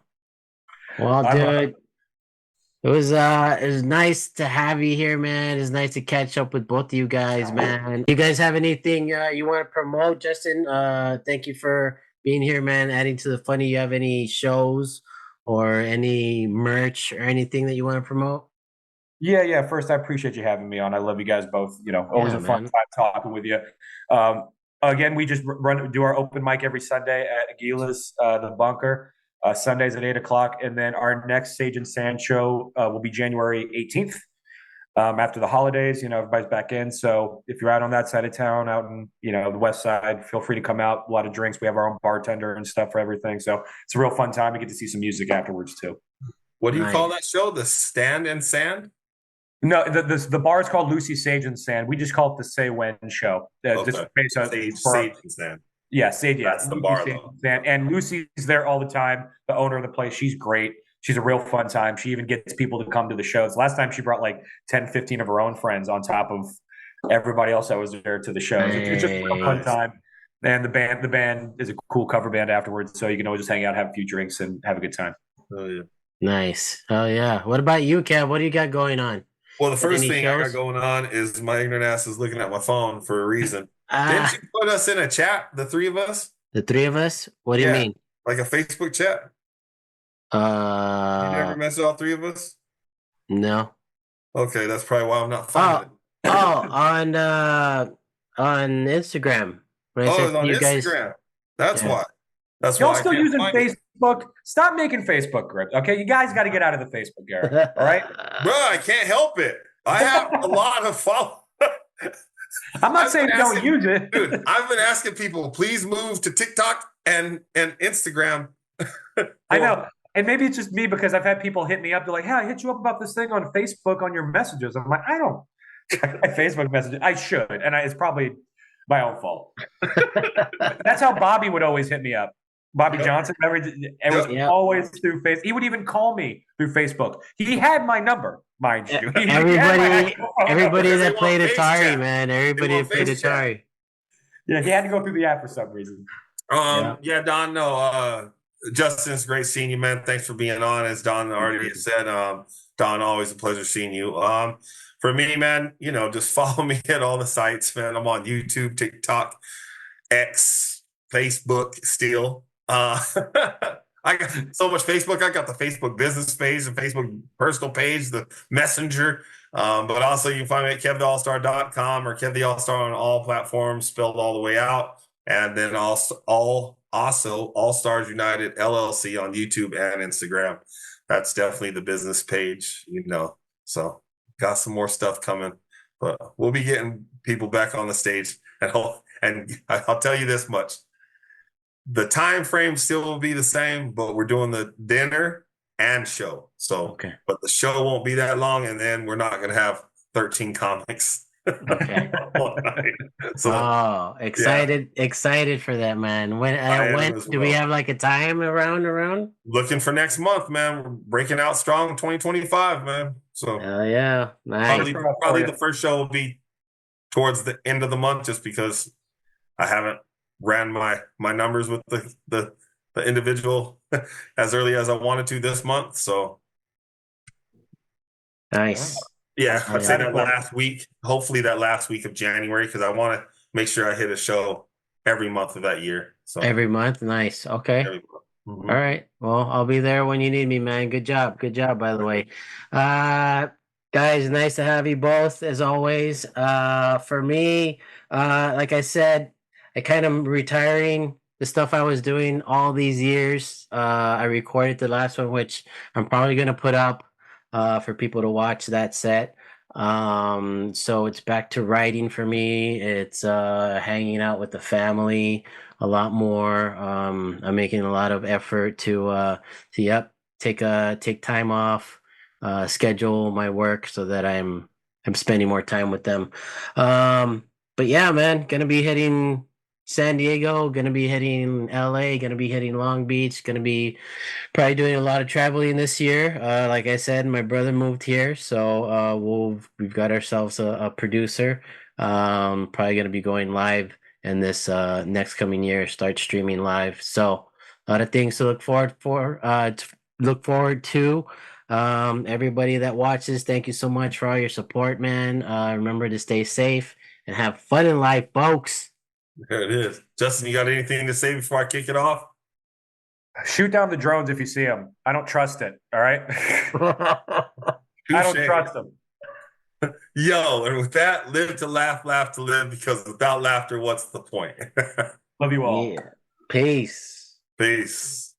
Well, dude, it was nice to have you here, man. It's nice to catch up with both of you guys, man. You guys have anything you want to promote, Justin? Thank you for being here, man. Adding to the funny, you have any shows or any merch or anything that you want to promote? Yeah. First, I appreciate you having me on. I love you guys both. Always a fun time talking with you. Again, we just do our open mic every Sunday at Aguila's, the Bunker. Sundays at 8:00, and then our next Sage and Sand show will be January 18th. After the holidays, everybody's back in. So if you're out on that side of town, out in the west side, feel free to come out. A lot of drinks. We have our own bartender and stuff for everything. So it's a real fun time. You get to see some music afterwards too. What do you call that show? The Stand and Sand? No, the bar is called Lucy Sage and Sand. We just call it the Say When show. Okay. Just based on Sage and Sand. Yeah, Sadie. That's the bar, though. And Lucy's there all the time. The owner of the place, she's great. She's a real fun time. She even gets people to come to the shows. Last time she brought like 10, 15 of her own friends on top of everybody else that was there to the shows. It's just a real fun time. And the band is a cool cover band afterwards, so you can always just hang out, have a few drinks, and have a good time. Oh yeah, nice. Oh yeah. What about you, Kev? What do you got going on? well, the first thing I got going on is my ignorant ass is looking at my phone for a reason. Didn't you put us in a chat, the three of us? The three of us? What do you mean? Like a Facebook chat? You never mess with all three of us? No. Okay, that's probably why I'm not finding it. On Instagram. It's on Instagram. That's why. That's Y'all why. still using Facebook? Stop making Facebook groups, okay? You guys got to get out of the Facebook era, all right? Bro, I can't help it. I have a lot of followers. I'm not saying don't use it. Dude, I've been asking people, please move to TikTok and Instagram. I know. And maybe it's just me because I've had people hit me up. They're like, hey, I hit you up about this thing on Facebook on your messages. I'm like, I don't check my Facebook messages. I should. And it's probably my own fault. That's how Bobby would always hit me up. Bobby Johnson, it was always through Facebook. He would even call me through Facebook. He had my number, mind you. Everybody that played Atari, man. Everybody that played Atari. Yeah, he had to go through the app for some reason. Don, no. Justin, it's great seeing you, man. Thanks for being on. As Don already said, Don, always a pleasure seeing you. For me, man, just follow me at all the sites, man. I'm on YouTube, TikTok, X, Facebook still. I got so much Facebook. I got the Facebook business page, the Facebook personal page, the Messenger. But also you can find me at kevtheallstar.com or Kev The Allstar on all platforms, spelled all the way out. And then also All Stars United LLC on YouTube and Instagram. That's definitely the business page, So got some more stuff coming, but we'll be getting people back on the stage. And I'll tell you this much. The time frame still will be the same, but we're doing the dinner and show. So, But the show won't be that long, and then we're not going to have 13 comics. Okay. Excited for that, man. When do we have like a time around? Looking for next month, man. We're breaking out strong 2025, man. So yeah, nice. Probably the first show will be towards the end of the month, just because I haven't ran my numbers with the individual as early as I wanted to this month. So nice. Yeah, I'd say that last week, hopefully that last week of January, because I want to make sure I hit a show every month of that year. So every month, nice. Okay. Mm-hmm. All right. Well, I'll be there when you need me, man. Good job, by the way. Guys, nice to have you both as always. For me, like I said, I kind of retiring the stuff I was doing all these years. I recorded the last one, which I'm probably going to put up for people to watch that set. So it's back to writing for me. It's hanging out with the family a lot more. I'm making a lot of effort to take time off, schedule my work so that I'm spending more time with them. But yeah, man, gonna be hitting San Diego, gonna be hitting LA, gonna be hitting Long Beach, gonna be probably doing a lot of traveling this year. Like I said, my brother moved here, so we've got ourselves a producer. Probably gonna be going live in this next coming year, start streaming live. So a lot of things to look forward to. Everybody that watches, thank you so much for all your support, man. Remember to stay safe and have fun in life, folks. There it is. Justin, you got anything to say before I kick it off? Shoot down the drones if you see them. I don't trust it. All right. I don't trust them. Yo, and with that, live to laugh, laugh to live, because without laughter, what's the point? Love you all. Yeah. Peace. Peace.